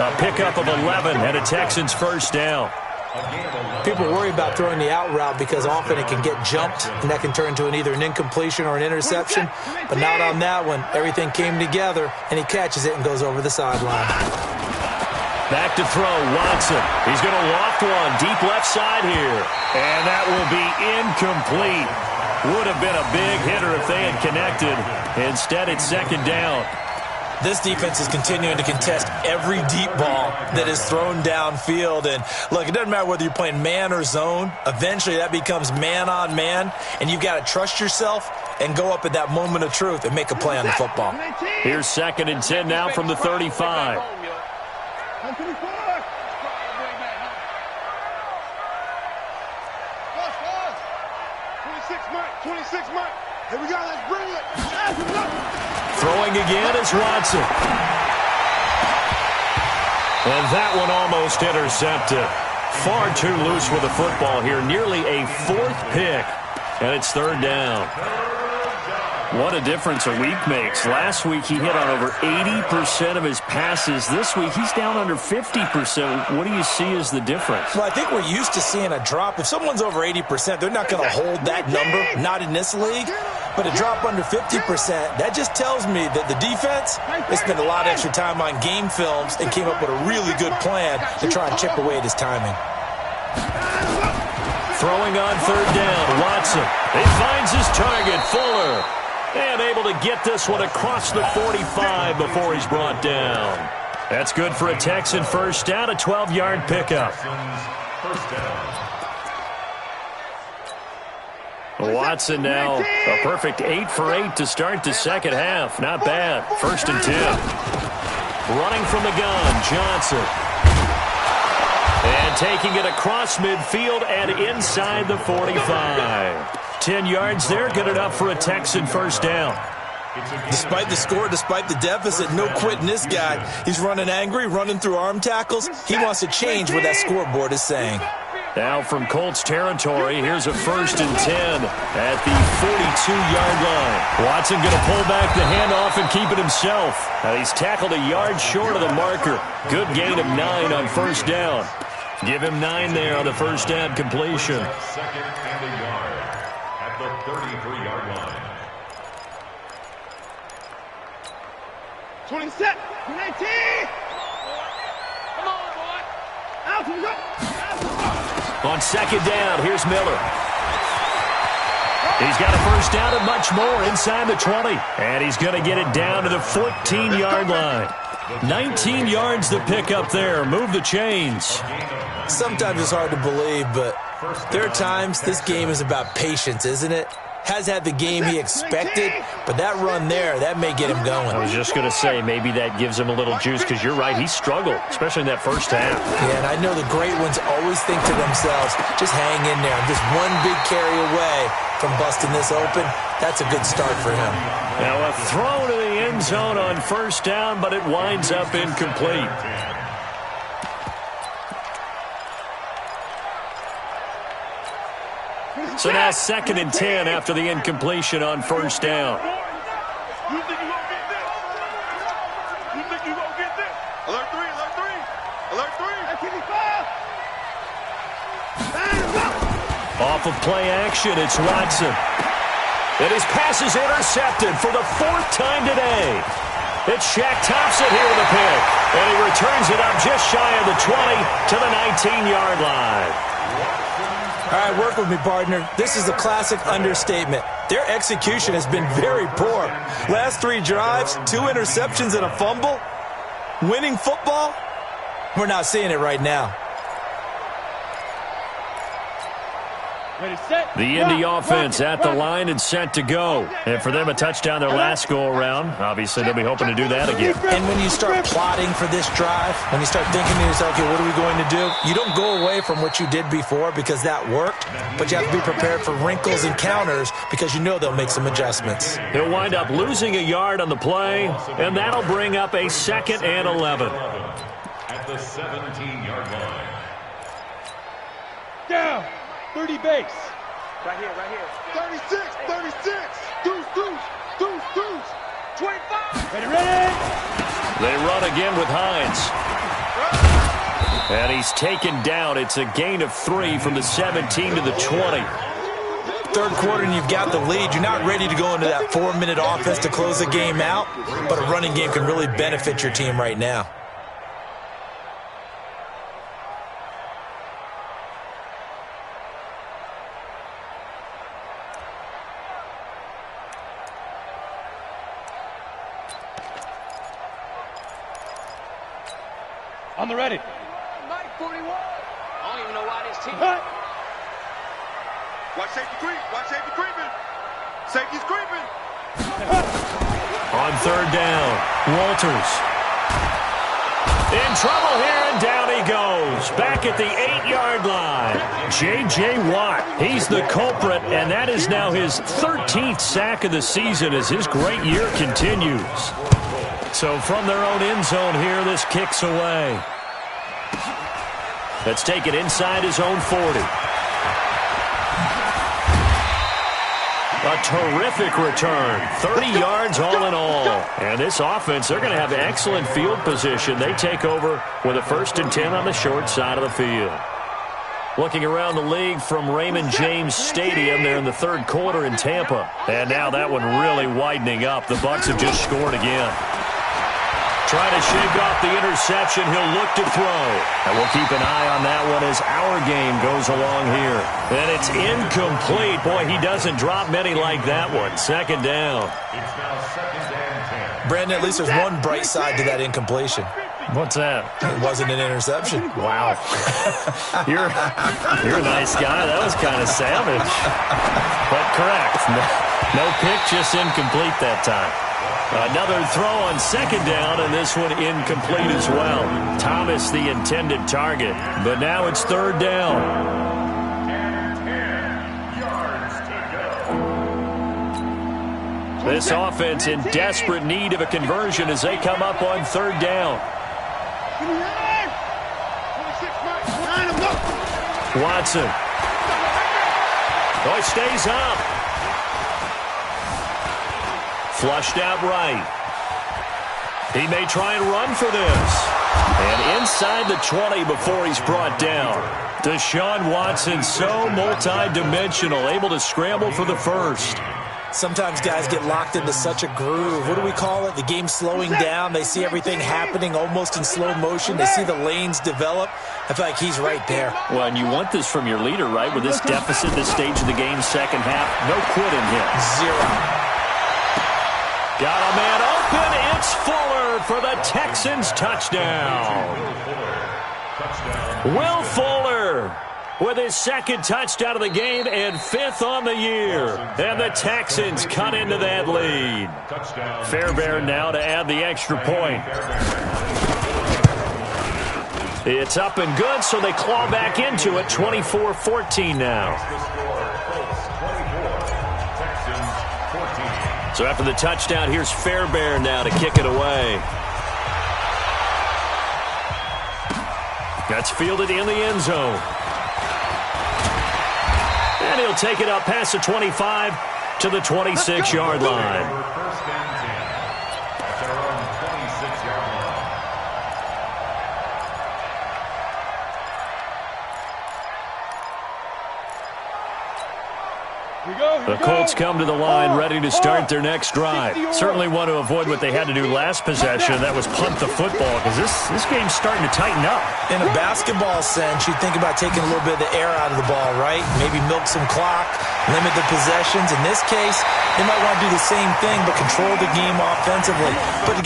A pickup of 11 and a Texans first down. People worry about throwing the out route because often it can get jumped, and that can turn into either an incompletion or an interception. But not on that one. Everything came together, and he catches it and goes over the sideline. Back to throw, Watson. He's going to loft one deep left side here. And that will be incomplete. Would have been a big hitter if they had connected. Instead, it's second down. This defense is continuing to contest every deep ball that is thrown downfield. And, look, it doesn't matter whether you're playing man or zone. Eventually, that becomes man-on-man, and you've got to trust yourself and go up at that moment of truth and make a play on the football. Here's 2nd and 10 now from the 35. 26 months. Here we go. Let's bring it. Throwing again is Watson. And that one almost intercepted. Far too loose with the football here. Nearly a 4th pick. And it's 3rd down. What a difference a week makes. Last week he hit on over 80% of his passes. This week he's down under 50%. What do you see as the difference? Well, I think we're used to seeing a drop. If someone's over 80%, they're not going to hold that number, not in this league. But a drop under 50%, that just tells me that the defense, they spent a lot of extra time on game films and came up with a really good plan to try and chip away at his timing. Throwing on 3rd down, Watson. He finds his target, Fuller. And able to get this one across the 45 before he's brought down. That's good for a Texan first down, a 12-yard pickup. Watson now a perfect 8 for 8 to start the second half. Not bad. 1st and 10. Running from the gun, Johnson. And taking it across midfield and inside the 45. 10 yards there, good enough for a Texan first down. Despite the score, despite the deficit, no quitting this guy. He's running angry, running through arm tackles. He wants to change what that scoreboard is saying. Now from Colts territory, here's a 1st and 10 at the 42-yard line. Watson going to pull back the handoff and keep it himself. He's tackled a yard short of the marker. Good gain of 9 on 1st down. Give him 9 there on the 1st down completion. 2nd and a yard at the 33-yard line. 27, 19. Come on, boy. Out we go. On 2nd down, here's Miller. He's got a 1st down and much more inside the 20. And he's going to get it down to the 14-yard line. 19 yards to pick up there. Move the chains. Sometimes it's hard to believe, but there are times this game is about patience, isn't it? Has had the game he expected, but that run there, that may get him going. I was just going to say, maybe that gives him a little juice, because you're right, he struggled, especially in that 1st half. Yeah, and I know the great ones always think to themselves, just hang in there. I'm just one big carry away from busting this open. That's a good start for him. Now a throw to the end zone on 1st down, but it winds up incomplete. So now 2nd and 10 after the incompletion on 1st down. You think you gonna get this? You think you gonna get this? Alert 3, alert 3. Alert 3. Off of play action, it's Watson. And his pass is intercepted for the 4th time today. It's Shaq Thompson here with a pick. And he returns it up just shy of the 20 to the 19-yard line. All right, work with me, partner. This is a classic understatement. Their execution has been very poor. Last 3 drives, 2 interceptions and a fumble. Winning football? We're not seeing it right now. The Indy offense at the line and set to go. And for them, a touchdown their last go-around. Obviously, they'll be hoping to do that again. And when you start plotting for this drive, when you start thinking to yourself, okay, what are we going to do? You don't go away from what you did before because that worked, but you have to be prepared for wrinkles and counters because you know they'll make some adjustments. He'll wind up losing a yard on the play, and that'll bring up a 2nd and 11. At the 17-yard line. Down. 30 base. Right here. 36. Deuce. 25. Ready. They run again with Hines. And he's taken down. It's a gain of 3 from the 17 to the 20. Third quarter and you've got the lead. You're not ready to go into that 4-minute offense to close the game out, but a running game can really benefit your team right now. On the ready. Mike 41. I don't even know why this team. Watch safety creep. Watch safety creeping. Safety's creeping. On 3rd down, Walters. In trouble here, and down he goes. Back at the 8-yard line. J.J. Watt, he's the culprit, and that is now his 13th sack of the season as his great year continues. So from their own end zone here, this kicks away. Let's take it inside his own 40. A terrific return. 30 yards all in all. And this offense, they're going to have excellent field position. They take over with a 1st and 10 on the short side of the field. Looking around the league from Raymond James Stadium, they're in the 3rd quarter in Tampa. And now that one really widening up. The Bucs have just scored again. Trying to shake off the interception. He'll look to throw. And we'll keep an eye on that one as our game goes along here. And it's incomplete. Boy, he doesn't drop many like that one. 2nd down. It's now 2nd and 10. Brandon, at least there's one bright side to that incompletion. What's that? It wasn't an interception. Wow. You're a nice guy. That was kind of savage. But correct. No pick, just incomplete that time. Another throw on 2nd down, and this one incomplete as well. Thomas the intended target, but now it's 3rd down. And 10 yards to go. This offense in desperate need of a conversion as they come up on 3rd down. Watson. Oh, it stays up. Flushed out right. He may try and run for this. And inside the 20 before he's brought down. Deshaun Watson, so multi-dimensional, able to scramble for the 1st. Sometimes guys get locked into such a groove. What do we call it? The game's slowing down. They see everything happening almost in slow motion. They see the lanes develop. I feel like he's right there. Well, and you want this from your leader, right? With this deficit, this stage of the game, 2nd half, no quitting him. 0. Got a man open. It's Fuller for the Texans touchdown. Will Fuller with his 2nd touchdown of the game and 5th on the year. And the Texans cut into that lead. Fairbairn now to add the extra point. It's up and good, so they claw back into it. 24-14 now. So after the touchdown, here's Fairbairn now to kick it away. That's fielded in the end zone. And he'll take it up past the 25 to the 26-yard line. First and 10. At their own 26-yard line. The Colts come to the line ready to start their next drive. Certainly want to avoid what they had to do last possession. That was punt the football because this game's starting to tighten up. In a basketball sense, you think about taking a little bit of the air out of the ball, right? Maybe milk some clock, limit the possessions. In this case, they might want to do the same thing but control the game offensively. But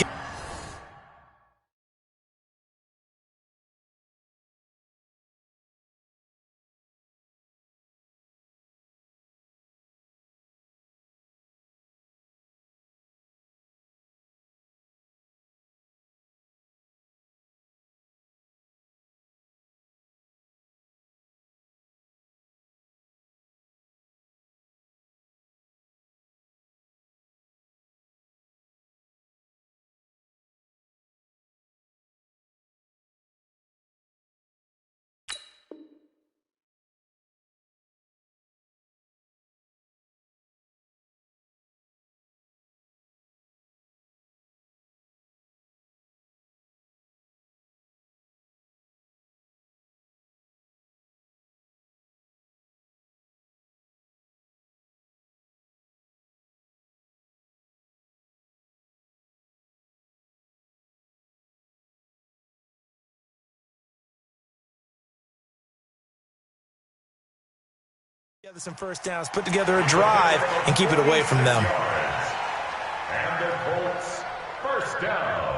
Together some first downs, put together a drive, and keep it away from them. And the Colts, first down.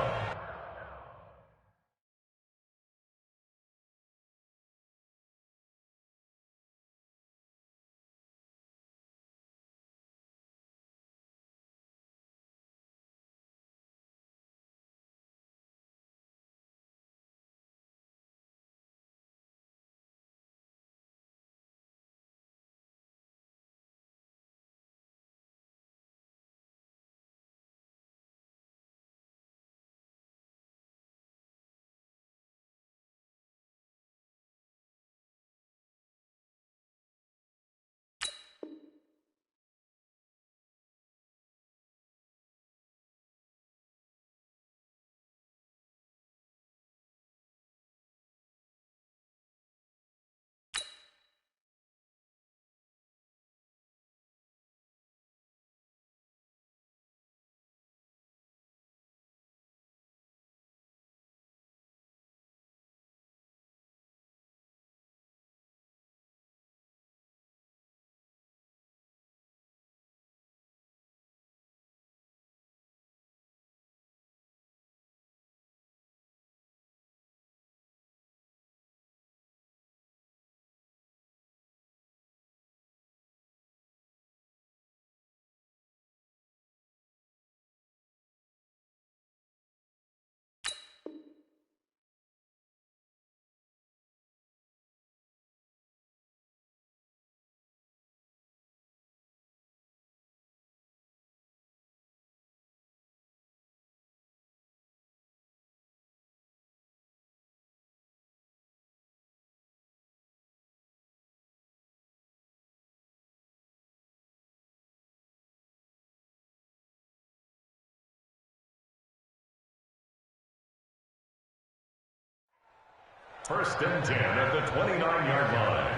First and 10 at the 29-yard line.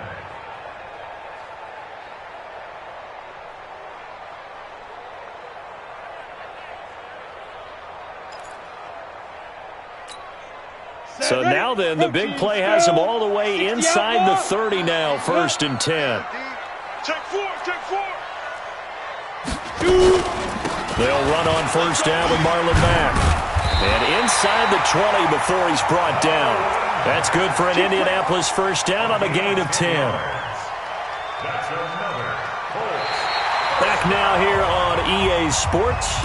So now then, the big play has them all the way inside the 30 now, first and 10. Take four. They'll run on first down with Marlon Mack. And inside the 20 before he's brought down. That's good for an Indianapolis first down on a gain of 10. That's another Colts. Back now here on EA Sports.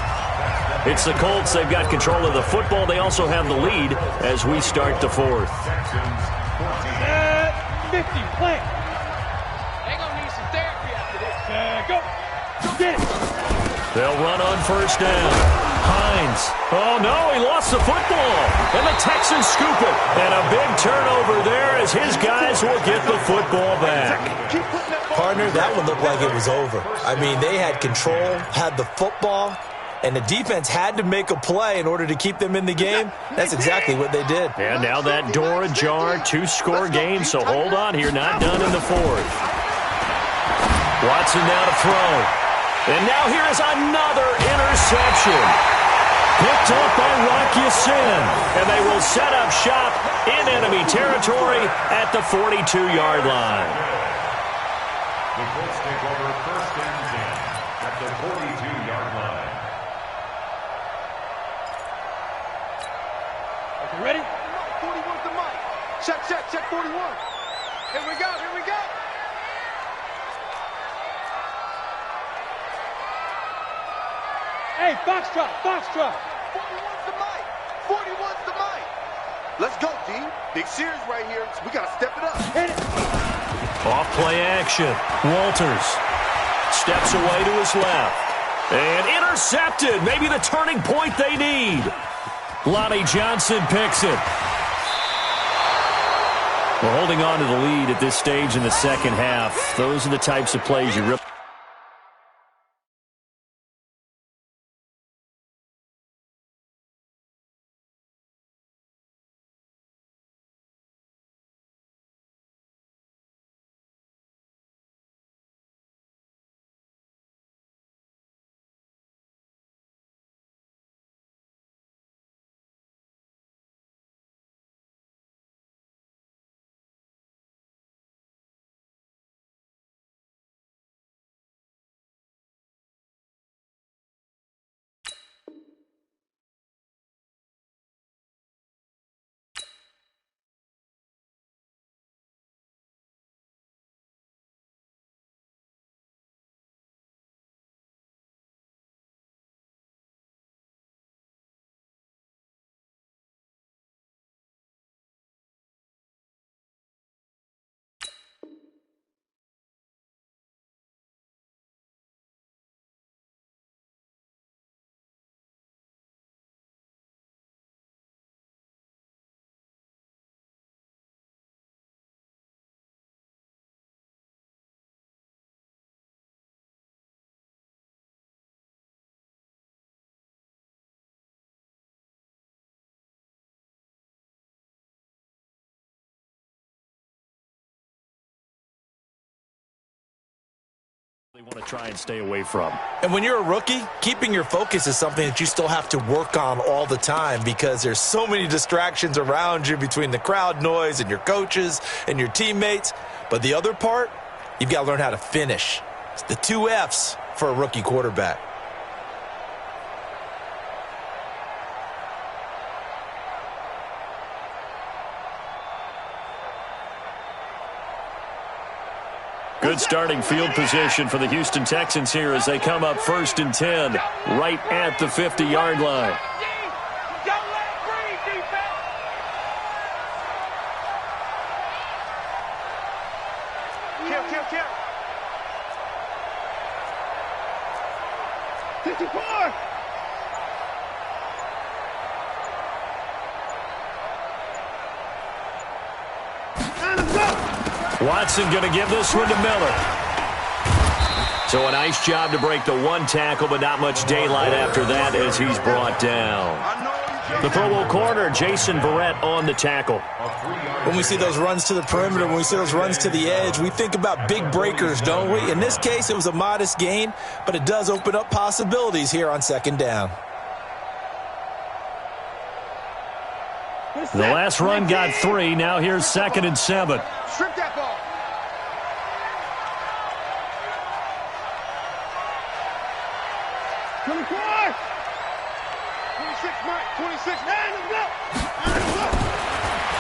It's the Colts. They've got control of the football. They also have the lead as we start the fourth. Texans 50, plant. They're going to need some therapy after this. Go. Get it. They'll run on first down. Hines. Oh, no, he lost the football. And the Texans scoop it. And a big turnover there as his guys will get the football back. Partner, that one looked like it was over. I mean, they had control, had the football, and the defense had to make a play in order to keep them in the game. That's exactly what they did. And now that door ajar, two-score game, so hold on here, not done in the fourth. Watson now to throw. And now here is another interception. Picked up by Rock Ya-Sin. And they will set up shop in enemy territory at the 42-yard line. The Colts take over first and 10 at the 42-yard line. Okay, ready? 41's the mic. Check 41. Here we go. Hey, Foxtrot. 41's the mic. Let's go, D. Big series right here. We got to step it up. Hit it. Off play action. Walters steps away to his left. And intercepted. Maybe the turning point they need. Lonnie Johnson picks it. We're holding on to the lead at this stage in the second half. Those are the types of plays you really really want to try and stay away from. And when you're a rookie, keeping your focus is something that you still have to work on all the time because there's so many distractions around you between the crowd noise and your coaches and your teammates. But the other part, you've got to learn how to finish. It's the 2 F's for a rookie quarterback. Good starting field position for the Houston Texans here as they come up 1st and 10, right at the 50-yard line. Don't let it breathe, defense. Kill. 54. Watson going to give this one to Miller. So a nice job to break the 1 tackle, but not much daylight after that as he's brought down. The Pro Bowl corner, Jason Verrett, on the tackle. When we see those runs to the perimeter, when we see those runs to the edge, we think about big breakers, don't we? In this case, it was a modest gain, but it does open up possibilities here on 2nd down. The last run got 3. Now here's 2nd and 7. Strip that ball.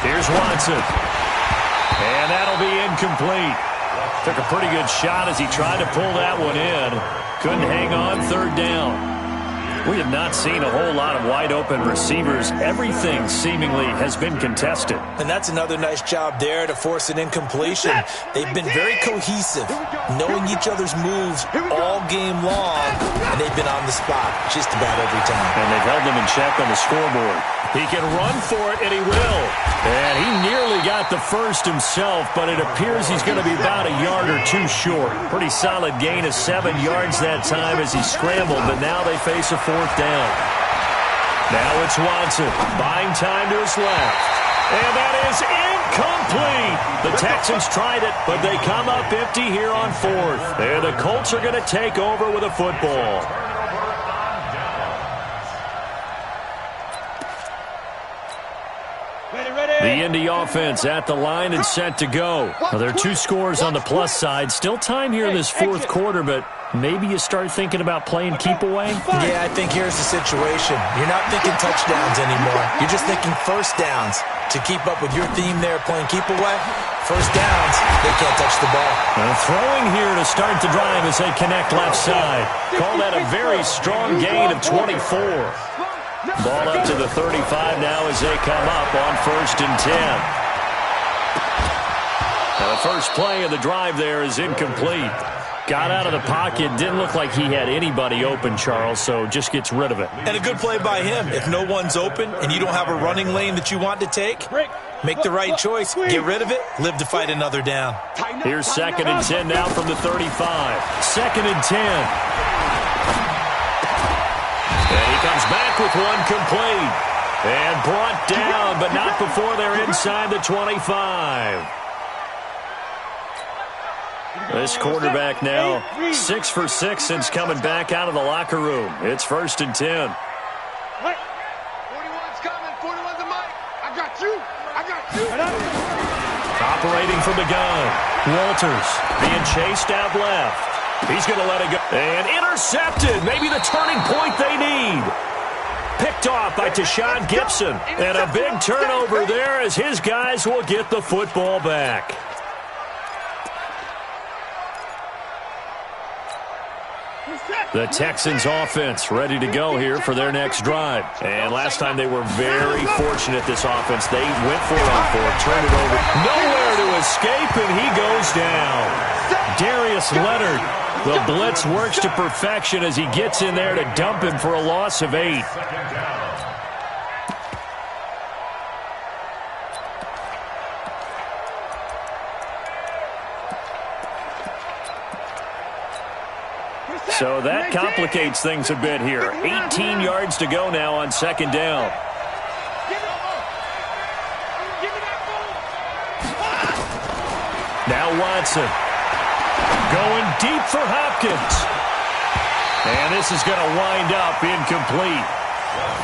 Here's Watson. And that'll be incomplete. Took a pretty good shot as he tried to pull that one in. Couldn't hang on 3rd down. We have not seen a whole lot of wide-open receivers. Everything seemingly has been contested. And that's another nice job there to force an incompletion. They've been very cohesive, knowing each other's moves all game long, and they've been on the spot just about every time. And they've held them in check on the scoreboard. He can run for it, and he will. And he nearly got the first himself, but it appears he's going to be about a yard or 2 short. Pretty solid gain of 7 yards that time as he scrambled, but now they face a 4th down. Now it's Watson, buying time to his left. And that is incomplete. The Texans tried it, but they come up empty here on 4th. And the Colts are going to take over with a football. The Indy offense at the line and set to go. Well, there are 2 scores on the plus side. Still time here in this 4th quarter, but maybe you start thinking about playing keep away? Yeah, I think here's the situation. You're not thinking touchdowns anymore. You're just thinking 1st downs. To keep up with your theme there, playing keep away, 1st downs, they can't touch the ball. Throwing here to start the drive as they connect left side. Call that a very strong gain of 24. Ball up to the 35 now as they come up on 1st and 10. Now the first play of the drive there is incomplete. Got out of the pocket, didn't look like he had anybody open, Charles, so just gets rid of it. And a good play by him. If no one's open and you don't have a running lane that you want to take, make the right choice, get rid of it, live to fight another down. Here's 2nd and 10 now from the 35. 2nd and 10. And he comes back with one complete. And brought down, but not before they're inside the 25. This quarterback now 6 for 6 since coming back out of the locker room. It's 1st and 10. 41's coming. 41's the mic. I got you. Operating from the gun. Walters being chased out left. He's going to let it go. And intercepted. Maybe the turning point they need. Picked off by Tashawn Gibson. And a big turnover there as his guys will get the football back. The Texans offense ready to go here for their next drive. And last time they were very fortunate, this offense. They went for it on 4, turned it over. Nowhere to escape, and he goes down. Darius Leonard, the blitz works to perfection as he gets in there to dump him for a loss of 8. So that complicates things a bit here. 18 yards to go now on 2nd down. Now Watson. Going deep for Hopkins. And this is going to wind up incomplete.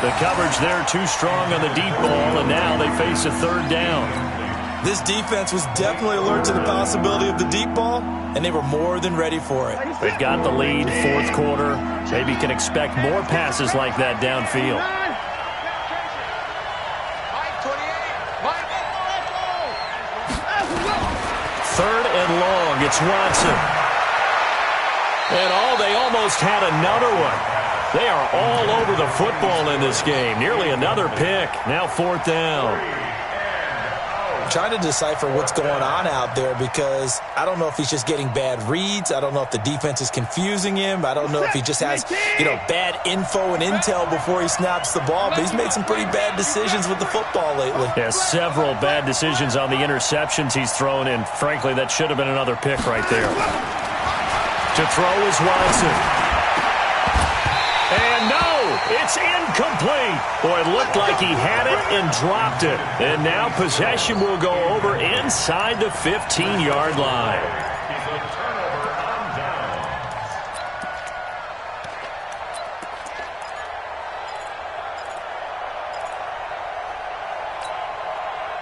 The coverage there too strong on the deep ball, and now they face a third down. This defense was definitely alert to the possibility of the deep ball, and they were more than ready for it. They've got the lead, fourth quarter. Maybe can expect more passes like that downfield. Third and long, it's Watson. And they almost had another one. They are all over the football in this game. Nearly another pick. Now fourth down. I'm trying to decipher what's going on out there because I don't know if he's just getting bad reads. I don't know if the defense is confusing him. I don't know if he just has, bad info and intel before he snaps the ball. But he's made some pretty bad decisions with the football lately. Yeah, several bad decisions on the interceptions he's thrown in. Frankly, that should have been another pick right there. To throw is Watson. And no, it's incomplete. Boy, it looked like he had it and dropped it. And now possession will go over inside the 15-yard line.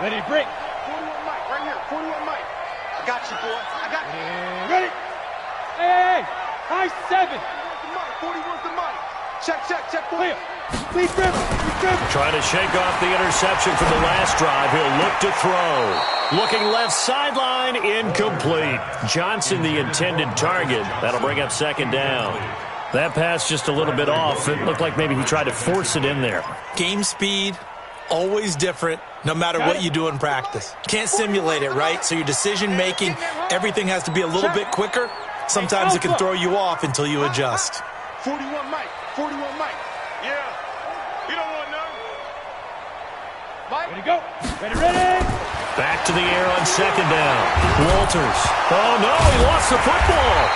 Ready, break. 41 Mike, right here. 41 Mike. I got you, boy. I got you. Ready? Hey, high 7. 41's the Mike. Check, boy. Please dribble. Trying to shake off the interception from the last drive. He'll look to throw. Looking left sideline, incomplete. Johnson, the intended target. That'll bring up second down. That pass just a little bit off. It looked like maybe he tried to force it in there. Game speed, always different, no matter what you do in practice. Can't simulate it, right? So your decision-making, everything has to be a little bit quicker. Sometimes it can throw you off until you adjust. 41 Mike. 41 Mike. Yeah. You don't want none. Mike. Ready to go. Ready. Back to the air on second down. Walters. Oh, no, he lost the football.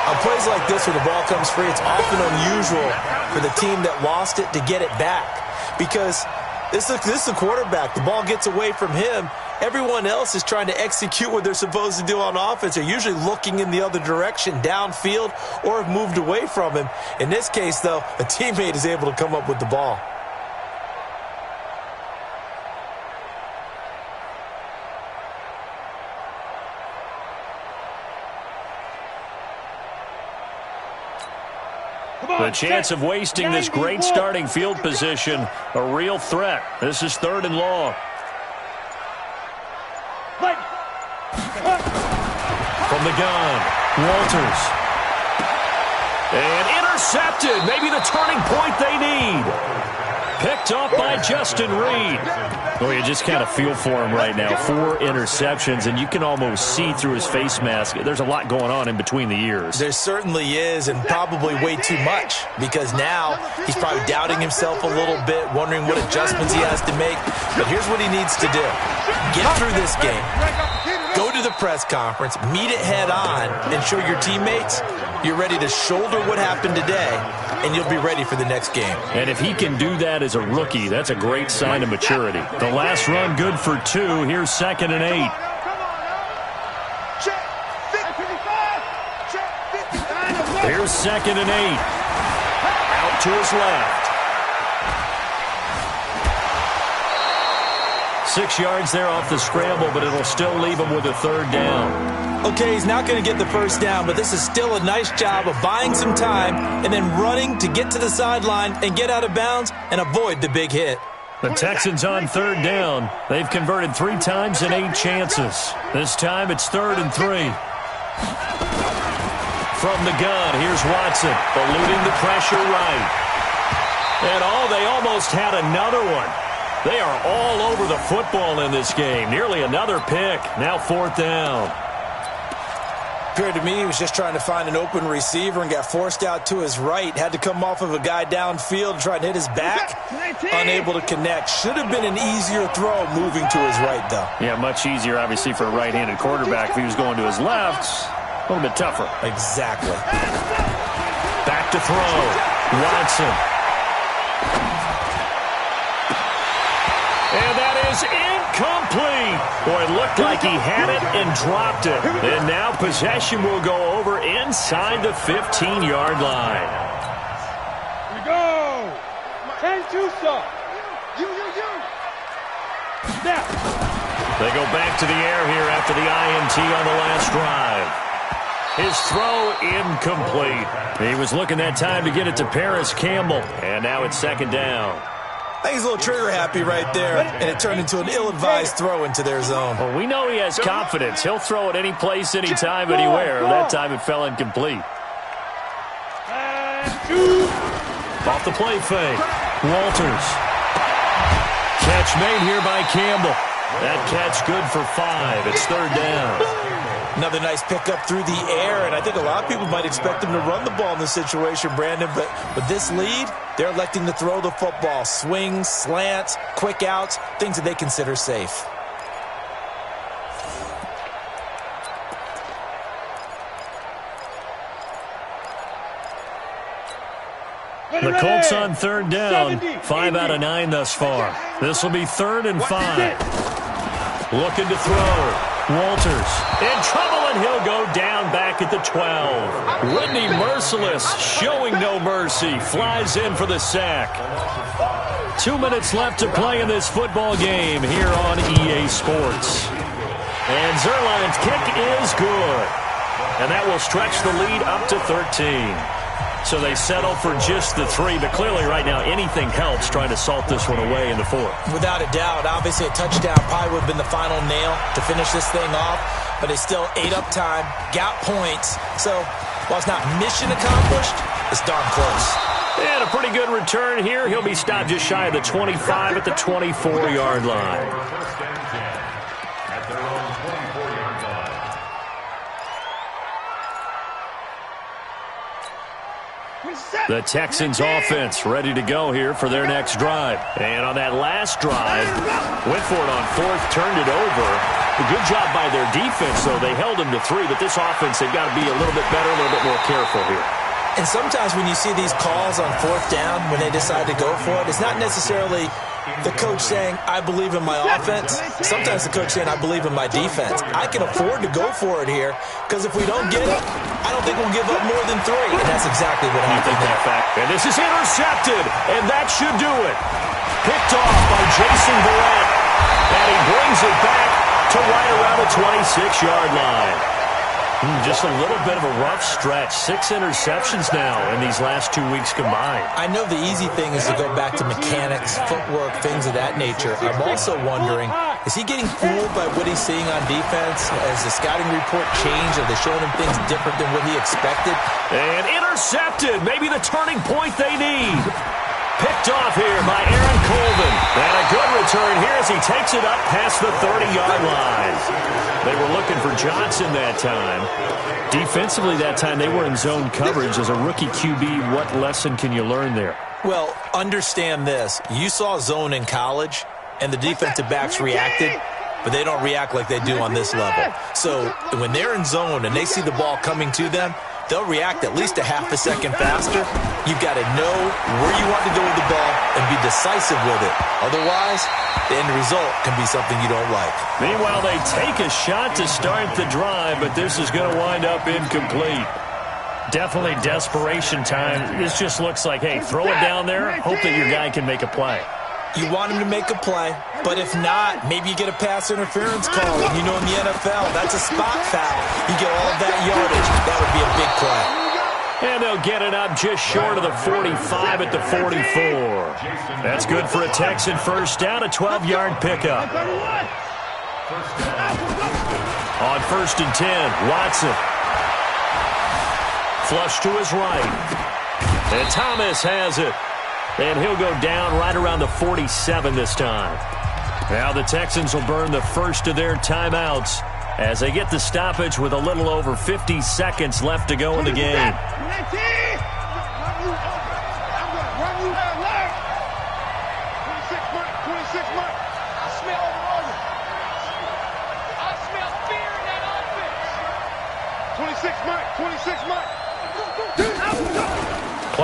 On plays like this where the ball comes free, it's often unusual for the team that lost it to get it back. Because this is the quarterback. The ball gets away from him. Everyone else is trying to execute what they're supposed to do on offense. They're usually looking in the other direction, downfield, or have moved away from him. In this case, though, a teammate is able to come up with the ball. The chance of wasting this great starting field position, a real threat. This is third and long. From the gun, Walters. And intercepted. Maybe the turning point they need. Picked up by Justin Reed. Oh, you just kind of feel for him right now. 4 interceptions, and you can almost see through his face mask. There's a lot going on in between the ears. There certainly is, and probably way too much, because now he's probably doubting himself a little bit, wondering what adjustments he has to make. But here's what he needs to do. Get through this game. Go to the press conference, meet it head on, and show your teammates you're ready to shoulder what happened today, and you'll be ready for the next game. And if he can do that as a rookie, that's a great sign of maturity. The last run good for 2. Here's second and 8. Here's second and 8. Out to his left. 6 yards there off the scramble, but it'll still leave him with a third down. Okay, he's not going to get the first down, but this is still a nice job of buying some time and then running to get to the sideline and get out of bounds and avoid the big hit. The Texans on third down. They've converted 3 times in 8 chances. This time it's third and 3. From the gun, here's Watson, eluding the pressure right. And they almost had another one. They are all over the football in this game. Nearly another pick. Now fourth down. Appeared to me he was just trying to find an open receiver and got forced out to his right. Had to come off of a guy downfield, trying to hit his back. Unable to connect. Should have been an easier throw moving to his right, though. Yeah, much easier, obviously, for a right-handed quarterback. If he was going to his left, a little bit tougher. Exactly. Back to throw. Watson. And that is is incomplete. Boy, it looked like he had it and dropped it. And now possession will go over inside the 15-yard line. Here we go. 10-2, sir. You. Snap. They go back to the air here after the INT on the last drive. His throw incomplete. He was looking that time to get it to Paris Campbell. And now it's second down. I think he's a little trigger happy right there, and it turned into an ill-advised throw into their zone. Well, we know he has confidence. He'll throw it any place, anytime, anywhere. That time it fell incomplete. Off the play fake. Walters. Catch made here by Campbell. That catch good for 5. It's third down. Another nice pickup through the air, and I think a lot of people might expect him to run the ball in this situation, Brandon, but with this lead, they're electing to throw the football. Swings, slants, quick outs, things that they consider safe. The Colts on third down. 5 out of 9 thus far. This will be 3rd and 5. Looking to throw. Walters in trouble, and he'll go down back at the 12. Whitney Merciless showing no mercy. Flies in for the sack. 2 minutes left to play in this football game here on EA Sports. And Zerline's kick is good. And that will stretch the lead up to 13. So they settle for just the 3, but clearly right now anything helps trying to salt this one away in the 4th. Without a doubt, obviously a touchdown probably would have been the final nail to finish this thing off, but they still ate up time, got points. So while it's not mission accomplished, it's darn close. And a pretty good return here. He'll be stopped just shy of the 25 at the 24-yard line. At their own 24-yard line. The Texans offense ready to go here for their next drive. And on that last drive, went for it on 4th, turned it over. A good job by their defense, though. They held them to 3, but this offense, they've got to be a little bit better, a little bit more careful here. And sometimes when you see these calls on 4th down, when they decide to go for it, it's not necessarily the coach saying, I believe in my offense. Sometimes the coach saying, I believe in my defense. I can afford to go for it here, because if we don't get it, I don't think we'll give up more than 3. And that's exactly what happened there. And this is intercepted, and that should do it. Picked off by Jason Verrett. And he brings it back to right around the 26-yard line. Just a little bit of a rough stretch. 6 interceptions now in these last 2 weeks combined. I know the easy thing is to go back to mechanics, footwork, things of that nature. I'm also wondering, is he getting fooled by what he's seeing on defense? Has the scouting report changed? Are they showing him things different than what he expected? And intercepted. Maybe the turning point they need. Picked off here by Aaron Colvin. And a good return here as he takes it up past the 30-yard line. They were looking for Johnson that time. Defensively that time, they were in zone coverage. As a rookie QB, what lesson can you learn there? Well, understand this. You saw zone in college, and the defensive backs reacted, but they don't react like they do on this level. So when they're in zone and they see the ball coming to them, they'll react at least a half a second faster. You've got to know where you want to go with the ball and be decisive with it. Otherwise, the end result can be something you don't like. Meanwhile, they take a shot to start the drive, but this is going to wind up incomplete. Definitely desperation time. This just looks like, hey, throw it down there, hope that your guy can make a play. You want him to make a play, but if not, maybe you get a pass interference call. And you know in the NFL, that's a spot foul. You get all of that yardage. That would be a big play. And they'll get it up just short of the 45 at the 44. That's good for a Texan first down, a 12-yard pickup. On 1st and 10, Watson. Flush to his right. And Thomas has it. And he'll go down right around the 47 this time. Now the Texans will burn the first of their timeouts as they get the stoppage with a little over 50 seconds left to go in the game.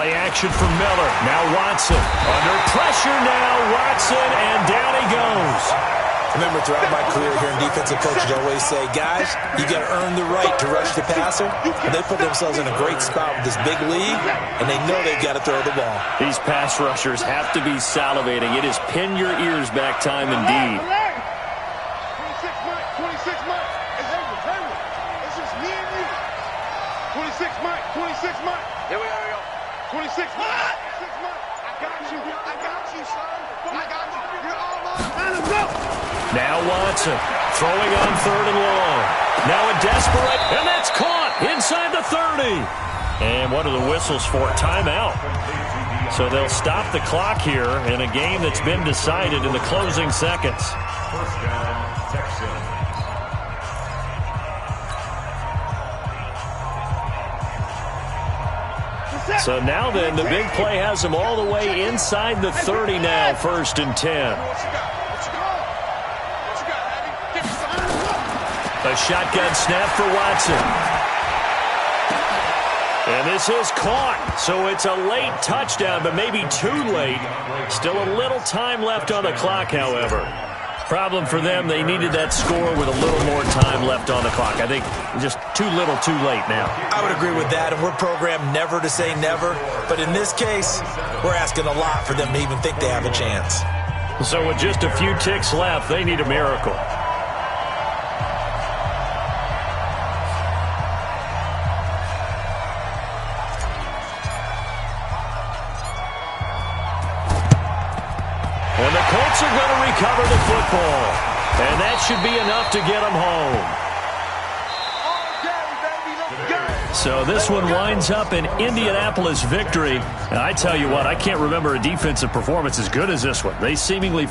Play action from Miller. Now Watson. Under pressure now, Watson, and down he goes. Remember, throughout my career here in defensive coaches, I always say, guys, you got to earn the right to rush the passer. And they put themselves in a great spot with this big lead, and they know they've got to throw the ball. These pass rushers have to be salivating. It is pin your ears back time indeed. 26 Mike, 26 Mike. It's Hayward. It's just me and you. 26 Mike, 26 Mike. Here we go. 26 Mike. 26 Mike. I got you, son. I got you. You're all mine. Let him go. Now Watson throwing on 3rd and long. Now a desperate, and that's caught inside the 30. And what are the whistles for? Timeout. So they'll stop the clock here in a game that's been decided in the closing seconds. First down, Texans. So now then, the big play has them all the way inside the 30 now, 1st and 10. A shotgun snap for Watson. And this is caught. So it's a late touchdown, but maybe too late. Still a little time left on the clock, however. Problem for them, they needed that score with a little more time left on the clock. I think just too little, too late now. I would agree with that, and we're programmed never to say never. But in this case, we're asking a lot for them to even think they have a chance. So with just a few ticks left, they need a miracle. And the Colts are going to recover the football. And that should be enough to get them home. So this one winds up an Indianapolis victory. And I tell you what, I can't remember a defensive performance as good as this one. They seemingly